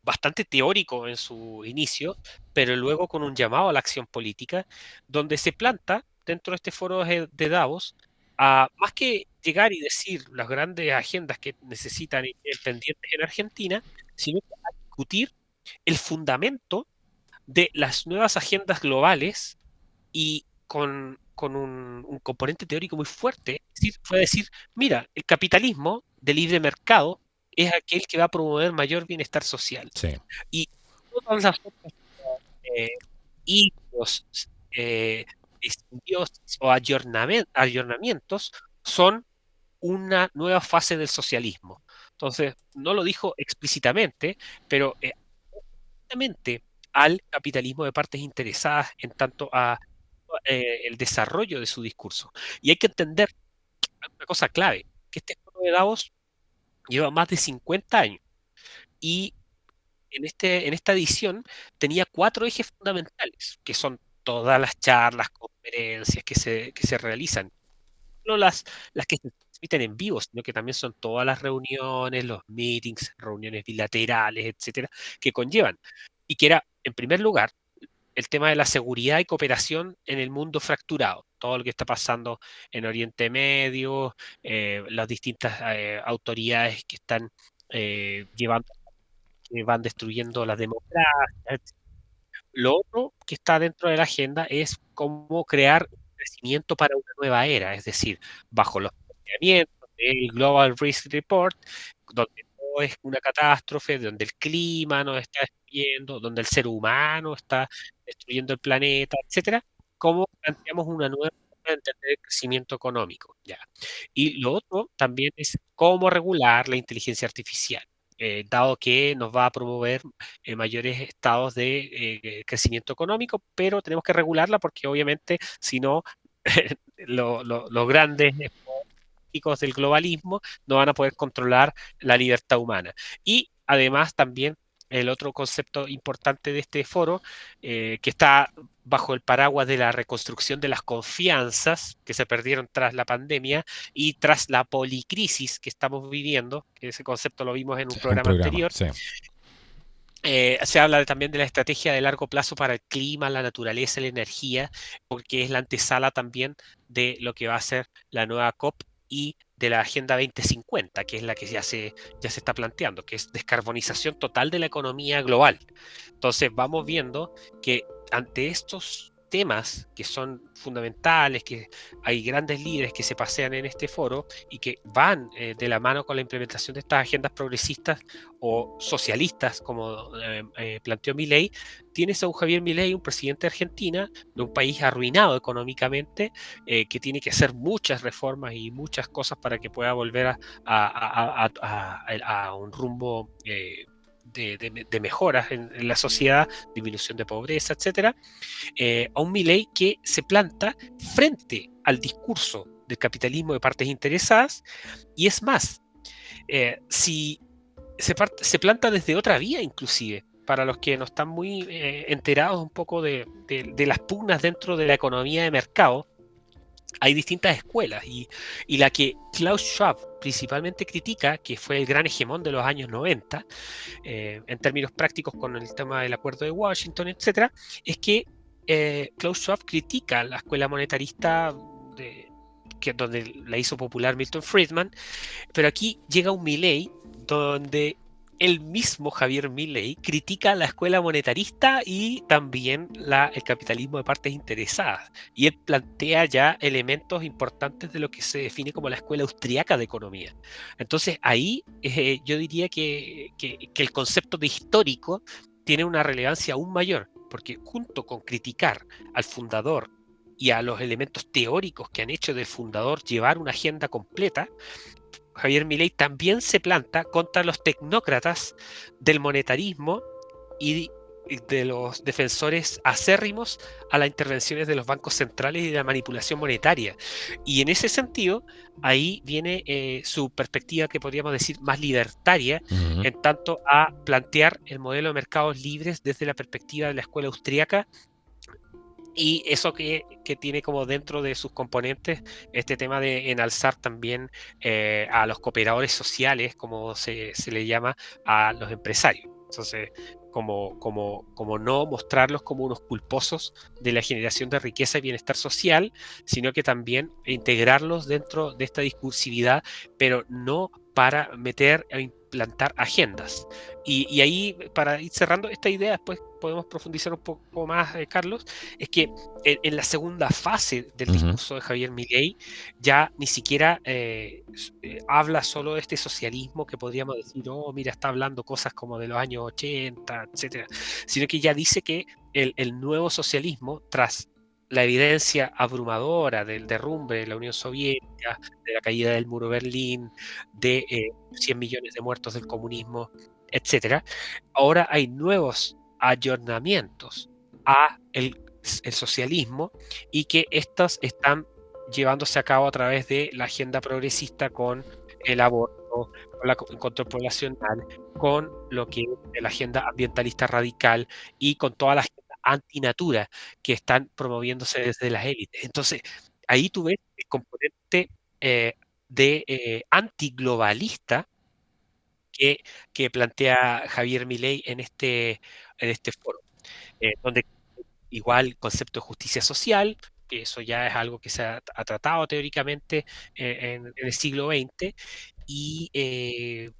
bastante teórico en su inicio, pero luego con un llamado a la acción política, donde se planta dentro de este foro de Davos, a más que llegar y decir las grandes agendas que necesitan y pendientes en Argentina, sino que a discutir el fundamento de las nuevas agendas globales y con un componente teórico muy fuerte. Es decir, fue decir, mira, el capitalismo de libre mercado es aquel que va a promover mayor bienestar social. Sí. Y todas las otras eh, hitos, eh, simbiosis o ayornamientos son una nueva fase del socialismo. Entonces, no lo dijo explícitamente, pero justamente al capitalismo de partes interesadas en tanto a el desarrollo de su discurso. Y hay que entender una cosa clave, que este foro de Davos lleva más de 50 años y en esta edición tenía cuatro ejes fundamentales, que son todas las charlas, conferencias que se realizan, no las que se transmiten en vivo, sino que también son todas las reuniones, los meetings, reuniones bilaterales, etcétera, que conllevan. Y que era, en primer lugar, el tema de la seguridad y cooperación en el mundo fracturado, todo lo que está pasando en Oriente Medio, las distintas autoridades que están llevando, que van destruyendo la democracia. Lo otro que está dentro de la agenda es cómo crear un crecimiento para una nueva era, es decir, bajo los planteamientos del Global Risk Report, donde todo es una catástrofe, donde el clima nos está destruyendo, donde el ser humano está destruyendo el planeta, etcétera, cómo planteamos una nueva forma de entender el crecimiento económico, ya. Y lo otro también es cómo regular la inteligencia artificial, dado que nos va a promover mayores estados de crecimiento económico, pero tenemos que regularla porque obviamente si no, los grandes políticos del globalismo no van a poder controlar la libertad humana. Y además también el otro concepto importante de este foro, que está bajo el paraguas de la reconstrucción de las confianzas que se perdieron tras la pandemia y tras la policrisis que estamos viviendo, que ese concepto lo vimos en un Sí, un programa programa, anterior, sí. Se habla también de la estrategia de largo plazo para el clima, la naturaleza, la energía, porque es la antesala también de lo que va a ser la nueva COP y de la Agenda 2050, que es la que ya se está planteando, que es descarbonización total de la economía global. Entonces vamos viendo que ante estos temas que son fundamentales, que hay grandes líderes que se pasean en este foro y que van de la mano con la implementación de estas agendas progresistas o socialistas, como planteó Milei, tienes a un Javier Milei, un presidente de Argentina, de un país arruinado económicamente, que tiene que hacer muchas reformas y muchas cosas para que pueda volver a un rumbo de mejoras en la sociedad, disminución de pobreza, etcétera, a un Milei que se planta frente al discurso del capitalismo de partes interesadas, y es más, si se planta desde otra vía inclusive, para los que no están muy enterados un poco de las pugnas dentro de la economía de mercado, hay distintas escuelas y la que Klaus Schwab principalmente critica, que fue el gran hegemón de los años 90, en términos prácticos con el tema del acuerdo de Washington, etcétera, es que Klaus Schwab critica la escuela monetarista donde la hizo popular Milton Friedman, pero aquí llega un Milei donde el mismo Javier Milei critica la escuela monetarista y también el capitalismo de partes interesadas. Y él plantea ya elementos importantes de lo que se define como la escuela austriaca de economía. Entonces ahí yo diría que el concepto de histórico tiene una relevancia aún mayor, porque junto con criticar al fundador y a los elementos teóricos que han hecho del fundador llevar una agenda completa, Javier Milei también se planta contra los tecnócratas del monetarismo y de los defensores acérrimos a las intervenciones de los bancos centrales y de la manipulación monetaria. Y en ese sentido, ahí viene su perspectiva, que podríamos decir más libertaria, Ujú. en tanto a plantear el modelo de mercados libres desde la perspectiva de la escuela austríaca, y eso que tiene como dentro de sus componentes este tema de enalzar también a los cooperadores sociales, como se le llama a los empresarios. Entonces, como no mostrarlos como unos culposos de la generación de riqueza y bienestar social, sino que también integrarlos dentro de esta discursividad, pero no para meter e implantar agendas. Y ahí, para ir cerrando esta idea, después podemos profundizar un poco más, Carlos, es que en la segunda fase del Ujú. discurso de Javier Milei ya ni siquiera habla solo de este socialismo que podríamos decir, oh, mira, está hablando cosas como de los años 80, etcétera, sino que ya dice que el nuevo socialismo, tras la evidencia abrumadora del derrumbe de la Unión Soviética, de la caída del muro de Berlín, de 100 millones de muertos del comunismo, etcétera, ahora hay nuevos ayornamientos a el socialismo, y que estos están llevándose a cabo a través de la agenda progresista con el aborto, con el control poblacional, con lo que es la agenda ambientalista radical y con todas las agendas antinatura que están promoviéndose desde las élites. Entonces, ahí tú ves el componente antiglobalista que, que plantea Javier Milei en este foro, donde igual concepto de justicia social, que eso ya es algo que se ha tratado teóricamente en el siglo XX, y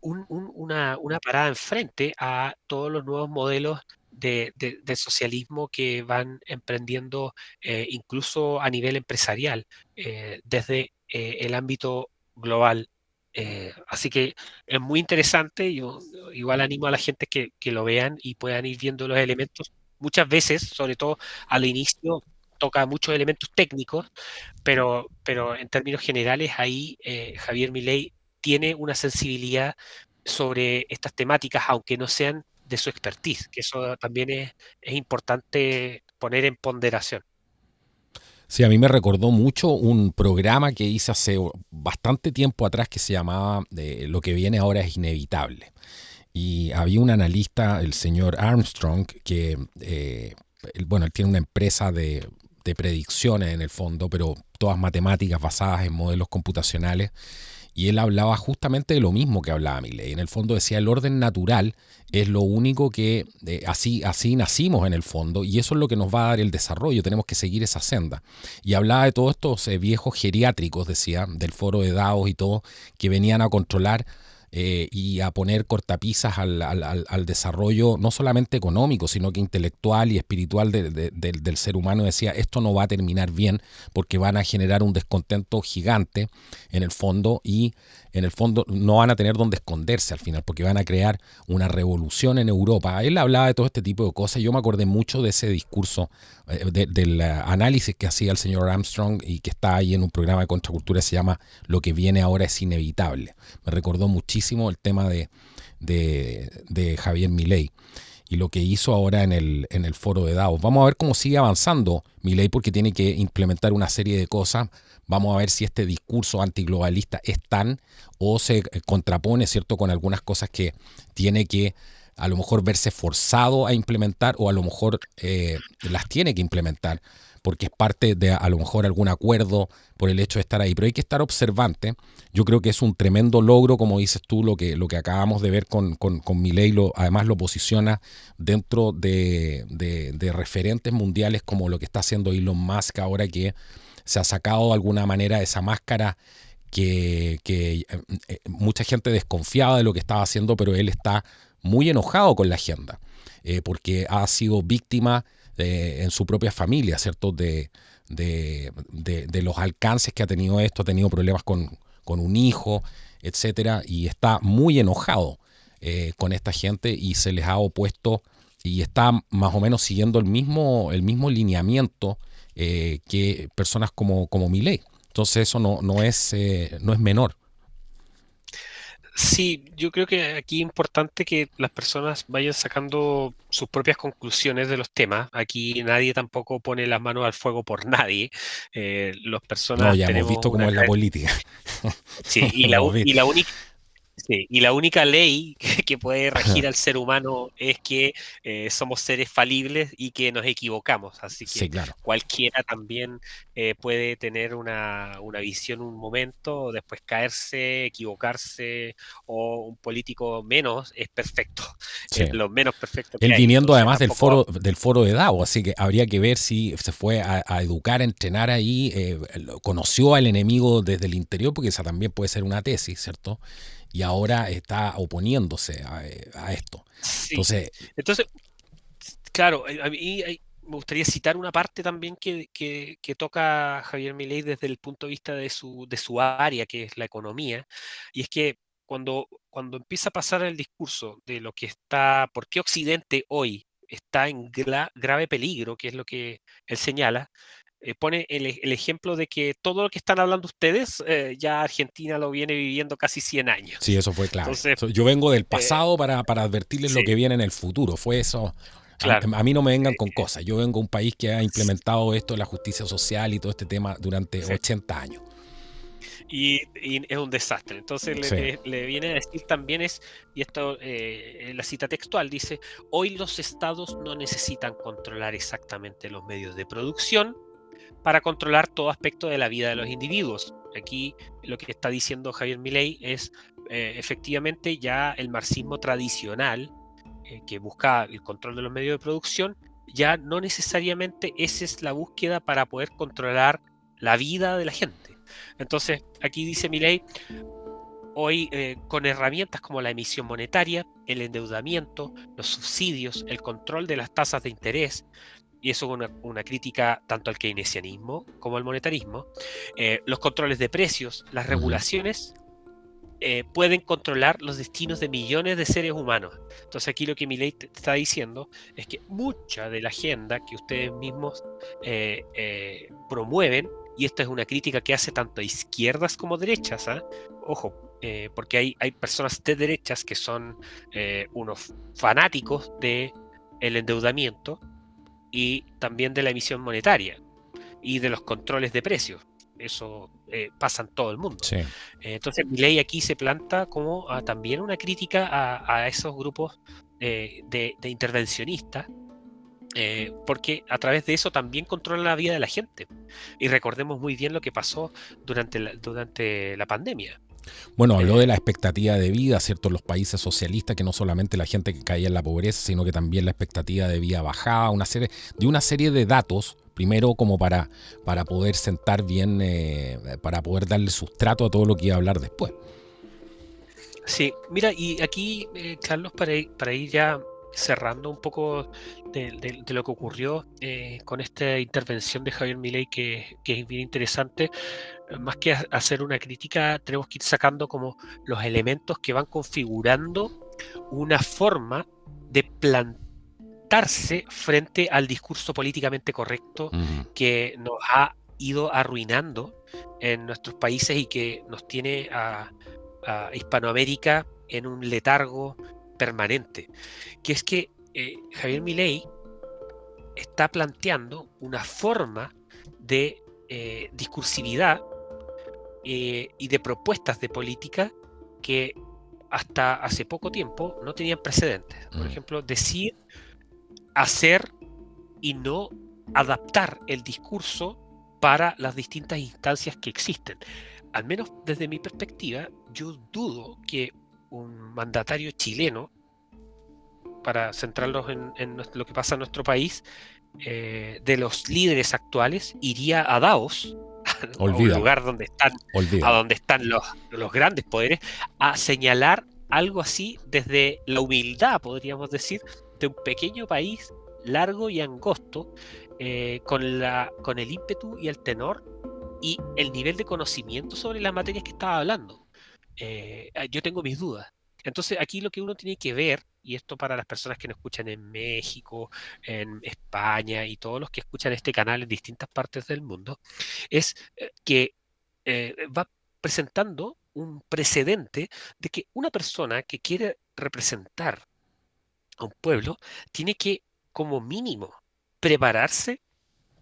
una parada enfrente a todos los nuevos modelos de socialismo que van emprendiendo, incluso a nivel empresarial, desde el ámbito global. Así que es muy interesante. Yo igual animo a la gente que lo vean y puedan ir viendo los elementos. Muchas veces, sobre todo al inicio, toca muchos elementos técnicos, pero en términos generales ahí Javier Milei tiene una sensibilidad sobre estas temáticas, aunque no sean de su expertise, que eso también es importante poner en ponderación. Sí, a mí me recordó mucho un programa que hice hace bastante tiempo atrás que se llamaba Lo que viene ahora es inevitable. Y había un analista, el señor Armstrong, que, él tiene una empresa de predicciones en el fondo, pero todas matemáticas basadas en modelos computacionales. Y él hablaba justamente de lo mismo que hablaba Milei. En el fondo decía, el orden natural es lo único que así nacimos en el fondo, y eso es lo que nos va a dar el desarrollo. Tenemos que seguir esa senda. Y hablaba de todos estos viejos geriátricos, decía, del foro de Davos y todo, que venían a controlar y a poner cortapisas al desarrollo no solamente económico, sino que intelectual y espiritual del ser humano. Decía, esto no va a terminar bien porque van a generar un descontento gigante en el fondo, y en el fondo no van a tener dónde esconderse al final, porque van a crear una revolución en Europa. Él hablaba de todo este tipo de cosas. Yo me acordé mucho de ese discurso, del análisis que hacía el señor Armstrong y que está ahí en un programa de Contracultura, se llama Lo que viene ahora es inevitable. Me recordó muchísimo el tema de Javier Milei y lo que hizo ahora en el foro de Davos. Vamos a ver cómo sigue avanzando Milei, porque tiene que implementar una serie de cosas. Vamos a ver si este discurso antiglobalista es tan o se contrapone, ¿cierto?, con algunas cosas que tiene que a lo mejor verse forzado a implementar, o a lo mejor las tiene que implementar porque es parte de a lo mejor algún acuerdo por el hecho de estar ahí. Pero hay que estar observante. Yo creo que es un tremendo logro, como dices tú, lo que acabamos de ver con Milei. Además lo posiciona dentro de referentes mundiales, como lo que está haciendo Elon Musk ahora, que se ha sacado de alguna manera esa máscara que mucha gente desconfiaba de lo que estaba haciendo, pero él está muy enojado con la agenda, porque ha sido víctima en su propia familia, ¿cierto?, de los alcances que ha tenido esto. Ha tenido problemas con un hijo, etcétera, y está muy enojado con esta gente, y se les ha opuesto, y está más o menos siguiendo el mismo lineamiento que personas como Milei. Entonces eso no es menor. Sí, yo creo que aquí es importante que las personas vayan sacando sus propias conclusiones de los temas. Aquí nadie tampoco pone las manos al fuego por nadie. Las No, personas ya hemos tenemos visto cómo una... es la política. Sí, Hemos visto. y la única... Sí, y la única ley que puede regir al ser humano es que somos seres falibles y que nos equivocamos. Así Sí, que claro. cualquiera también puede tener una visión un momento, después caerse, equivocarse, o un político menos es perfecto. Sí. Es lo menos perfecto Él que hay. viniendo Entonces además tampoco... del foro de Davos, así que habría que ver si se fue a educar, a entrenar ahí, conoció al enemigo desde el interior, porque esa también puede ser una tesis, ¿cierto? Y ahora está oponiéndose a esto. Sí. Entonces, Entonces, claro, a mí me gustaría citar una parte también que toca Javier Milei desde el punto de vista de su área, que es la economía, y es que cuando empieza a pasar el discurso de lo que está, por qué Occidente hoy está en grave peligro, que es lo que él señala, pone el ejemplo de que todo lo que están hablando ustedes, ya Argentina lo viene viviendo casi 100 sí, años. eso fue clave. Entonces, Yo vengo del eh, pasado para advertirles lo sí, que viene en el futuro. Fue eso. claro. A mí no me vengan eh, con cosas. Yo vengo de un país que ha implementado esto de la justicia social y todo este tema durante sí. 80 años. Y es un desastre. Entonces Sí. le viene a decir también y esto en la cita textual dice, hoy los estados no necesitan controlar exactamente los medios de producción para controlar todo aspecto de la vida de los individuos. Aquí lo que está diciendo Javier Milei es efectivamente ya el marxismo tradicional, que busca el control de los medios de producción, ya no necesariamente esa es la búsqueda para poder controlar la vida de la gente. Entonces, aquí dice Milei, hoy con herramientas como la emisión monetaria, el endeudamiento, los subsidios, el control de las tasas de interés, y eso es una crítica tanto al keynesianismo como al monetarismo, los controles de precios, las Ujú. regulaciones, pueden controlar los destinos de millones de seres humanos. Entonces aquí lo que Milei está diciendo es que mucha de la agenda que ustedes mismos promueven, y esta es una crítica que hace tanto a izquierdas como derechas, ¿eh? Ojo, porque hay personas de derechas que son unos fanáticos del endeudamiento y también de la emisión monetaria y de los controles de precios. Eso pasa en todo el mundo. Sí. Entonces, mi ley aquí se planta como también una crítica a esos grupos de intervencionistas, porque a través de eso también controla la vida de la gente. Y recordemos muy bien lo que pasó durante la pandemia. Bueno, habló de Eh, la expectativa de vida, ¿cierto? En los países socialistas, que no solamente la gente que caía en la pobreza, sino que también la expectativa de vida bajaba, una serie de datos, primero como para poder sentar bien, para poder darle sustrato a todo lo que iba a hablar después. sí, mira, y aquí, Carlos, para ir ya cerrando un poco de lo que ocurrió con esta intervención de Javier Milei, que es bien interesante. Más que hacer una crítica, tenemos que ir sacando como los elementos que van configurando una forma de plantarse frente al discurso políticamente correcto Ujú. que nos ha ido arruinando en nuestros países y que nos tiene a Hispanoamérica en un letargo permanente. Que es que Javier Milei está planteando una forma de discursividad y de propuestas de política que hasta hace poco tiempo no tenían precedentes. Por Mm. ejemplo, decir, hacer y no adaptar el discurso para las distintas instancias que existen. Al menos desde mi perspectiva, yo dudo que un mandatario chileno, para centrarlos en lo que pasa en nuestro país, de los líderes actuales, iría a Davos, a un Olvídalo, lugar a olvídalo. donde están los grandes poderes, a señalar algo así desde la humildad, podríamos decir, de un pequeño país largo y angosto, con el ímpetu y el tenor y el nivel de conocimiento sobre las materias que estaba hablando. Yo tengo mis dudas. Entonces, aquí lo que uno tiene que ver, y esto para las personas que nos escuchan en México, en España y todos los que escuchan este canal en distintas partes del mundo, es que va presentando un precedente de que una persona que quiere representar a un pueblo tiene que, como mínimo, prepararse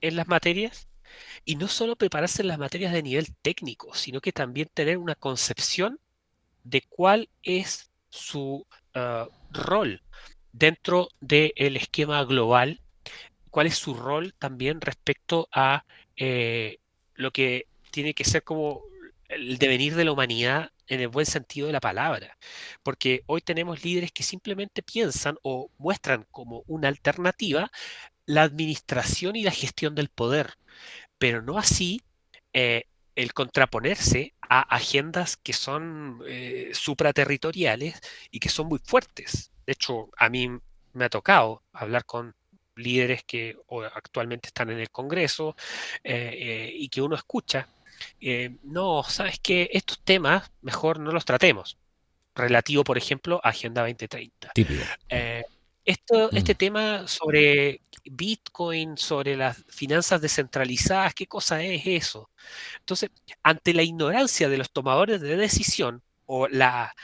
en las materias y no solo prepararse en las materias de nivel técnico, sino que también tener una concepción de cuál es su rol dentro del esquema global, cuál es su rol también respecto a eh, lo que tiene que ser como el devenir de la humanidad en el buen sentido de la palabra. Porque hoy tenemos líderes que simplemente piensan o muestran como una alternativa la administración y la gestión del poder, pero no así eh, el contraponerse a agendas que son supraterritoriales y que son muy fuertes. De hecho, a mí me ha tocado hablar con líderes que actualmente están en el Congreso y que uno escucha. No, sabes que estos temas mejor no los tratemos. Relativo, por ejemplo, a Agenda 2030. Típico. Eh, Mm. este tema sobre Bitcoin, sobre las finanzas descentralizadas, ¿qué cosa es eso? Entonces, ante la ignorancia de los tomadores de decisión o la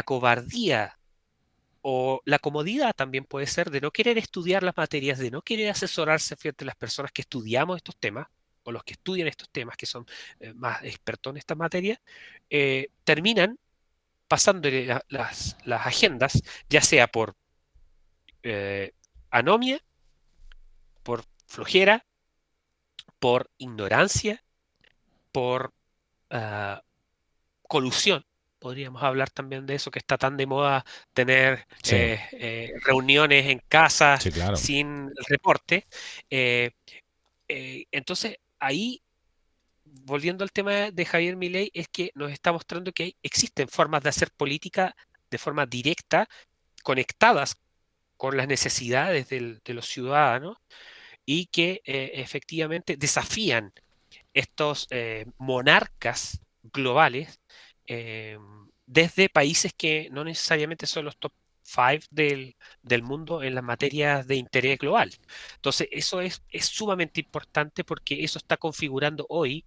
cobardía o la comodidad también puede ser de no querer estudiar las materias, de no querer asesorarse frente a las personas que estudiamos estos temas o los que estudian estos temas, que son más expertos en estas materias, terminan pasándole las agendas, ya sea por eh, anomia, por flojera, por ignorancia, por ah, colusión. Podríamos hablar también de eso que está tan de moda, tener Sí, reuniones en casa sí, claro. sin reporte. Eh, entonces, ahí, volviendo al tema de Javier Milei, es que nos está mostrando que existen formas de hacer política de forma directa, conectadas con las necesidades de los ciudadanos y que efectivamente desafían estos monarcas globales eh, desde países que no necesariamente son los top 5 del mundo en las materias de interés global. Entonces, eso es sumamente importante porque eso está configurando hoy,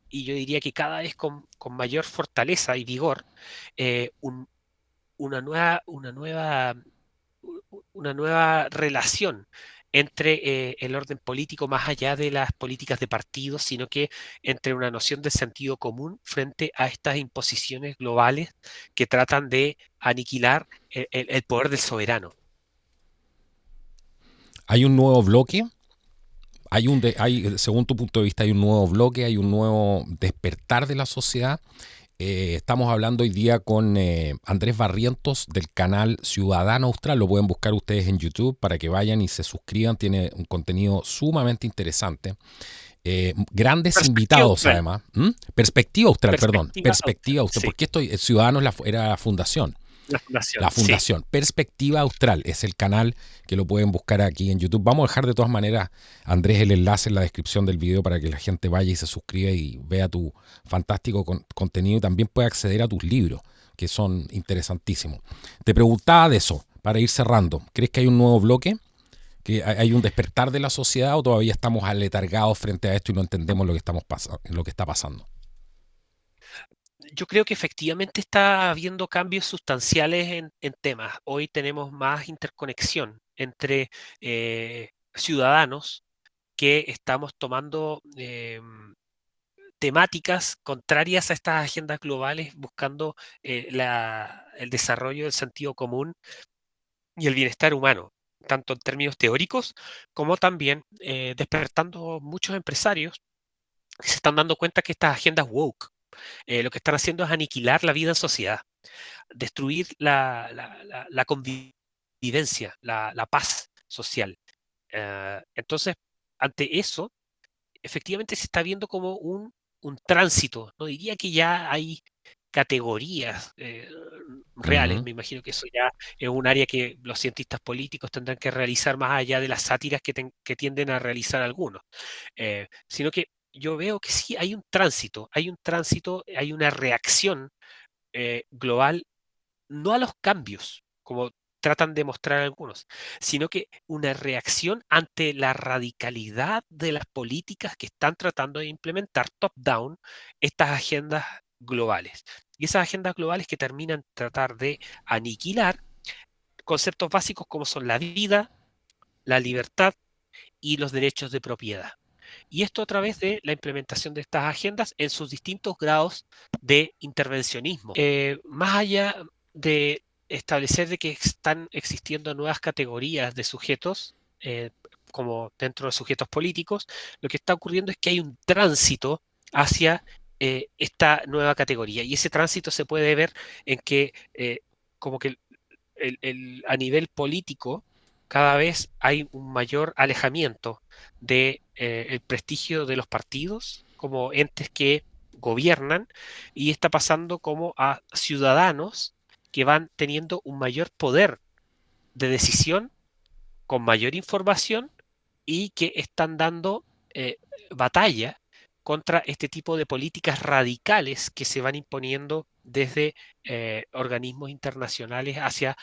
y yo diría que cada vez con mayor fortaleza y vigor, un una nueva relación entre el orden político más allá de las políticas de partidos, sino que entre una noción de sentido común frente a estas imposiciones globales que tratan de aniquilar el poder del soberano. Hay un nuevo bloque, según tu punto de vista, hay un nuevo bloque, hay un nuevo despertar de la sociedad Estamos hablando hoy día con Andrés Barrientos del canal Ciudadano Austral. Lo pueden buscar ustedes en YouTube para que vayan y se suscriban. Tiene un contenido sumamente interesante. Grandes Perspectiva invitados Austral. además. Perspectiva Austral, perdón. Perspectiva Perspectiva Austral. Austral. Sí, Porque Ciudadanos era la fundación. la fundación. La Sí. fundación Perspectiva Austral es el canal que lo pueden buscar aquí en YouTube. Vamos a dejar de todas maneras, Andrés, el enlace en la descripción del video para que la gente vaya y se suscriba y vea tu fantástico contenido y también pueda acceder a tus libros, que son interesantísimos. Te preguntaba de eso, para ir cerrando. ¿Crees que hay un nuevo bloque? ¿Que hay un despertar de la sociedad o todavía estamos aletargados frente a esto y no entendemos lo que está pasando? Yo creo que efectivamente está habiendo cambios sustanciales en temas. Hoy tenemos más interconexión entre ciudadanos que estamos tomando temáticas contrarias a estas agendas globales, buscando el desarrollo del sentido común y el bienestar humano, tanto en términos teóricos como también despertando muchos empresarios que se están dando cuenta que estas agendas woke lo que están haciendo es aniquilar la vida en sociedad, destruir la convivencia, la paz social. Entonces, ante eso, efectivamente se está viendo como un tránsito. No diría que ya hay categorías reales. Ujú. Me imagino que eso ya es un área que los cientistas políticos tendrán que realizar más allá de las sátiras que tienden a realizar algunos. Sino que yo veo que sí hay una reacción global, no a los cambios, como tratan de mostrar algunos, sino que una reacción ante la radicalidad de las políticas que están tratando de implementar top-down estas agendas globales. Y esas agendas globales que terminan tratar de aniquilar conceptos básicos como son la vida, la libertad y los derechos de propiedad. Y esto a través de la implementación de estas agendas en sus distintos grados de intervencionismo. Más allá de establecer de que están existiendo nuevas categorías de sujetos, como dentro de sujetos políticos, lo que está ocurriendo es que hay un tránsito hacia esta nueva categoría. Y ese tránsito se puede ver en que como que a nivel político cada vez hay un mayor alejamiento de el prestigio de los partidos como entes que gobiernan y está pasando como a ciudadanos que van teniendo un mayor poder de decisión con mayor información y que están dando batalla contra este tipo de políticas radicales que se van imponiendo desde organismos internacionales hacia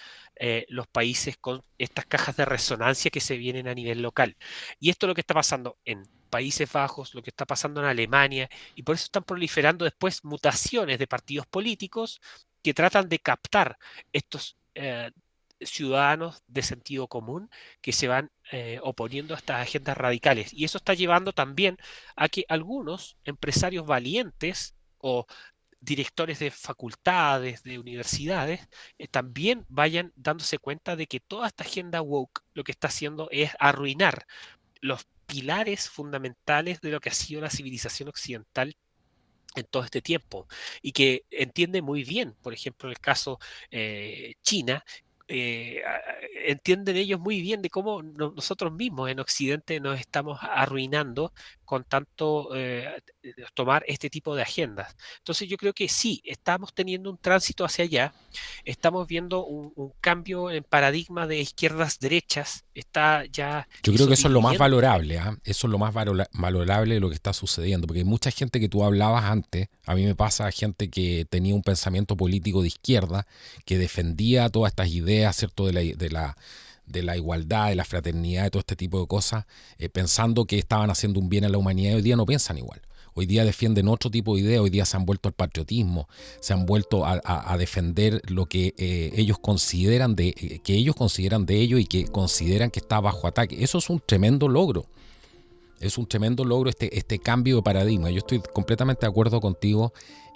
los países con estas cajas de resonancia que se vienen a nivel local. Y esto es lo que está pasando en Países Bajos, lo que está pasando en Alemania, y por eso están proliferando después mutaciones de partidos políticos que tratan de captar estos ciudadanos de sentido común que se van oponiendo a estas agendas radicales. Y eso está llevando también a que algunos empresarios valientes o directores de facultades, de universidades, también vayan dándose cuenta de que toda esta agenda woke lo que está haciendo es arruinar los pilares fundamentales de lo que ha sido la civilización occidental en todo este tiempo y que entiende muy bien, por ejemplo, en el caso China, entienden ellos muy bien de cómo nosotros mismos en Occidente nos estamos arruinando con tanto tomar este tipo de agendas. Entonces yo creo que sí, estamos teniendo un tránsito hacia allá, estamos viendo un cambio en paradigma de izquierdas-derechas, está ya Yo creo eso que eso es lo más dividiendo. valorable, ¿ah? Eso es lo más valorable de lo que está sucediendo, porque hay mucha gente que tú hablabas antes, a mí me pasa gente que tenía un pensamiento político de izquierda, que defendía todas estas ideas, ¿cierto? De la igualdad, de la fraternidad, de todo este tipo de cosas, pensando que estaban haciendo un bien a la humanidad y hoy día no piensan igual. Hoy día defienden otro tipo de ideas, hoy día se han vuelto al patriotismo, se han vuelto a defender lo que ellos consideran de ellos y que consideran que está bajo ataque. Eso es un tremendo logro. Es un tremendo logro este cambio de paradigma. Yo estoy completamente de acuerdo contigo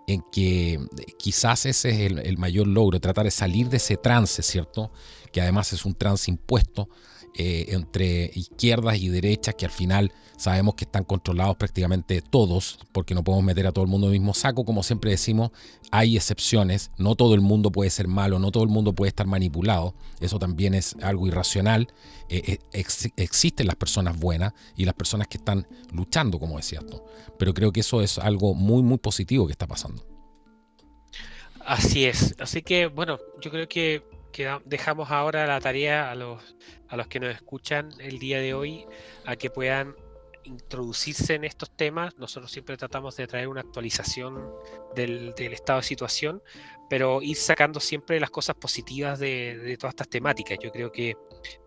en que quizás ese es el mayor logro, tratar de salir de ese trance, ¿cierto? Que además es un trance impuesto entre izquierdas y derechas, que al final sabemos que están controlados prácticamente todos, porque no podemos meter a todo el mundo en el mismo saco. Como siempre decimos, hay excepciones, no todo el mundo puede ser malo, no todo el mundo puede estar manipulado, eso también es algo irracional. Existen las personas buenas y las personas que están luchando, como decías tú, pero creo que eso es algo muy, muy positivo que está pasando. Así es. Así que, bueno, yo creo que dejamos ahora la tarea a los que nos escuchan el día de hoy a que puedan introducirse en estos temas. Nosotros siempre tratamos de traer una actualización del estado de situación, pero ir sacando siempre las cosas positivas de todas estas temáticas. Yo creo que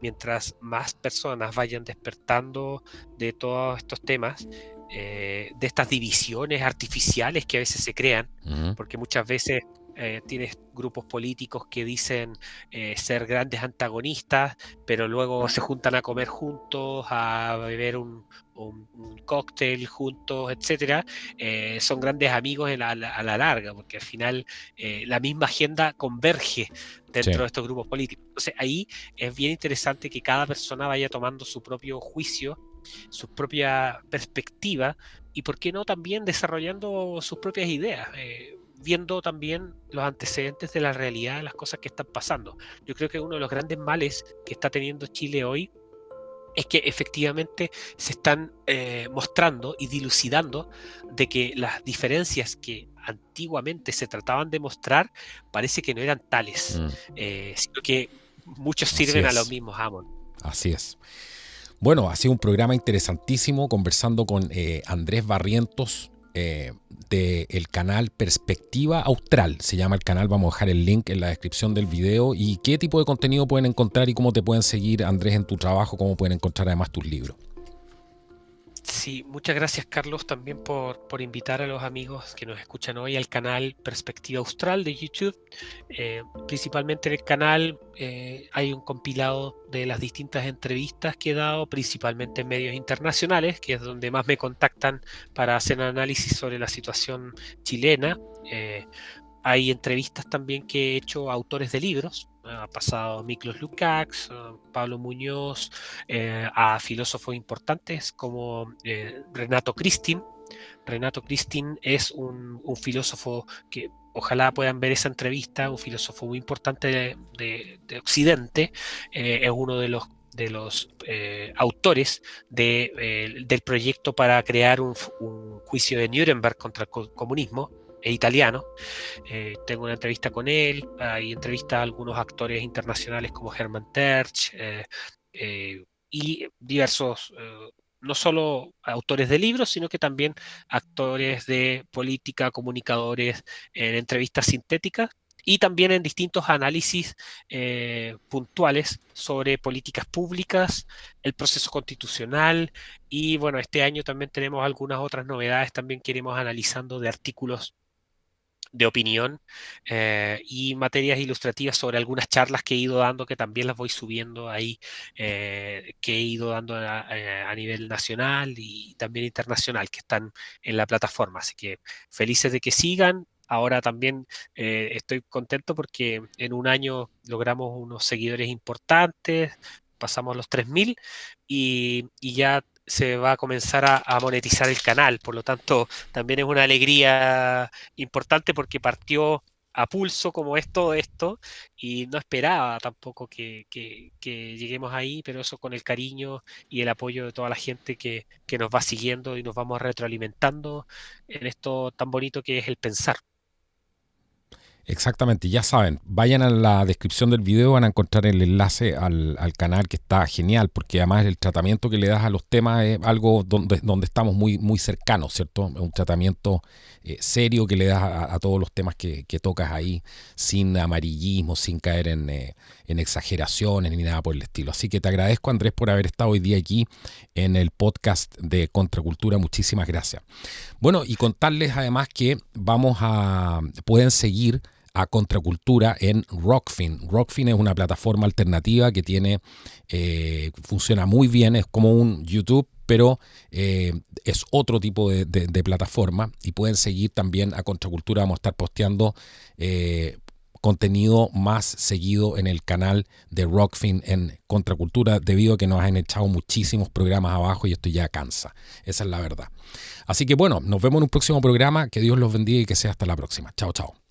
mientras más personas vayan despertando de todos estos temas, de estas divisiones artificiales que a veces se crean, porque muchas veces tienes grupos políticos que dicen ser grandes antagonistas, pero luego se juntan a comer juntos, a beber un cóctel juntos, etcétera. Son grandes amigos a la larga, porque al final la misma agenda converge Sí. dentro de estos grupos políticos. Entonces ahí es bien interesante que cada persona vaya tomando su propio juicio, su propia perspectiva y, ¿por qué no?, también desarrollando sus propias ideas. Viendo también los antecedentes de la realidad de las cosas que están pasando. Yo creo que uno de los grandes males que está teniendo Chile hoy es que efectivamente se están mostrando y dilucidando de que las diferencias que antiguamente se trataban de mostrar parece que no eran tales, sino que muchos Así sirven a los es. mismos amos. Así es. Bueno, ha sido un programa interesantísimo conversando con Andrés Barrientos del canal Perspectiva Austral. Se llama el canal, vamos a dejar el link en la descripción del video. ¿Y qué tipo de contenido pueden encontrar y cómo te pueden seguir, Andrés, en tu trabajo? ¿Cómo pueden encontrar además tus libros? Sí, muchas gracias, Carlos, también por invitar a los amigos que nos escuchan hoy al canal Perspectiva Austral de YouTube. Principalmente en el canal hay un compilado de las distintas entrevistas que he dado, principalmente en medios internacionales, que es donde más me contactan para hacer análisis sobre la situación chilena. Hay entrevistas también que he hecho a autores de libros. Ha pasado Miklos Lukács, Pablo Muñoz, a filósofos importantes como Renato Kristin. Renato Kristin es un filósofo que ojalá puedan ver esa entrevista, un filósofo muy importante de Occidente. Es uno de los autores del proyecto para crear un juicio de Nuremberg contra el comunismo. Es italiano. Tengo una entrevista con él, hay entrevistas a algunos actores internacionales como Hermann Terch, y diversos, no solo autores de libros, sino que también actores de política, comunicadores en entrevistas sintéticas y también en distintos análisis puntuales sobre políticas públicas, el proceso constitucional y, bueno, este año también tenemos algunas otras novedades también que iremos analizando de artículos de opinión y materias ilustrativas sobre algunas charlas que he ido dando, que también las voy subiendo ahí, que he ido dando a nivel nacional y también internacional, que están en la plataforma. Así que felices de que sigan. Ahora también estoy contento porque en un año logramos unos seguidores importantes, pasamos los 3.000 y ya se va a comenzar a monetizar el canal. Por lo tanto, también es una alegría importante porque partió a pulso como es todo esto y no esperaba tampoco que lleguemos ahí, pero eso con el cariño y el apoyo de toda la gente que nos va siguiendo y nos vamos retroalimentando en esto tan bonito que es el pensar. Exactamente, ya saben, vayan a la descripción del video, van a encontrar el enlace al canal, que está genial, porque además el tratamiento que le das a los temas es algo donde estamos muy, muy cercanos, ¿cierto? Un tratamiento serio que le das a todos los temas que tocas ahí, sin amarillismo, sin caer en exageraciones ni nada por el estilo. Así que te agradezco, Andrés, por haber estado hoy día aquí en el podcast de Contracultura. Muchísimas gracias. Bueno, y contarles además que pueden seguir a Contracultura en Rockfin. Rockfin es una plataforma alternativa que funciona muy bien, es como un YouTube, pero es otro tipo de plataforma, y pueden seguir también a Contracultura. Vamos a estar posteando contenido más seguido en el canal de Rockfin en Contracultura, debido a que nos han echado muchísimos programas abajo y esto ya cansa. Esa es la verdad. Así que bueno, nos vemos en un próximo programa. Que Dios los bendiga y que sea hasta la próxima. Chao, chao.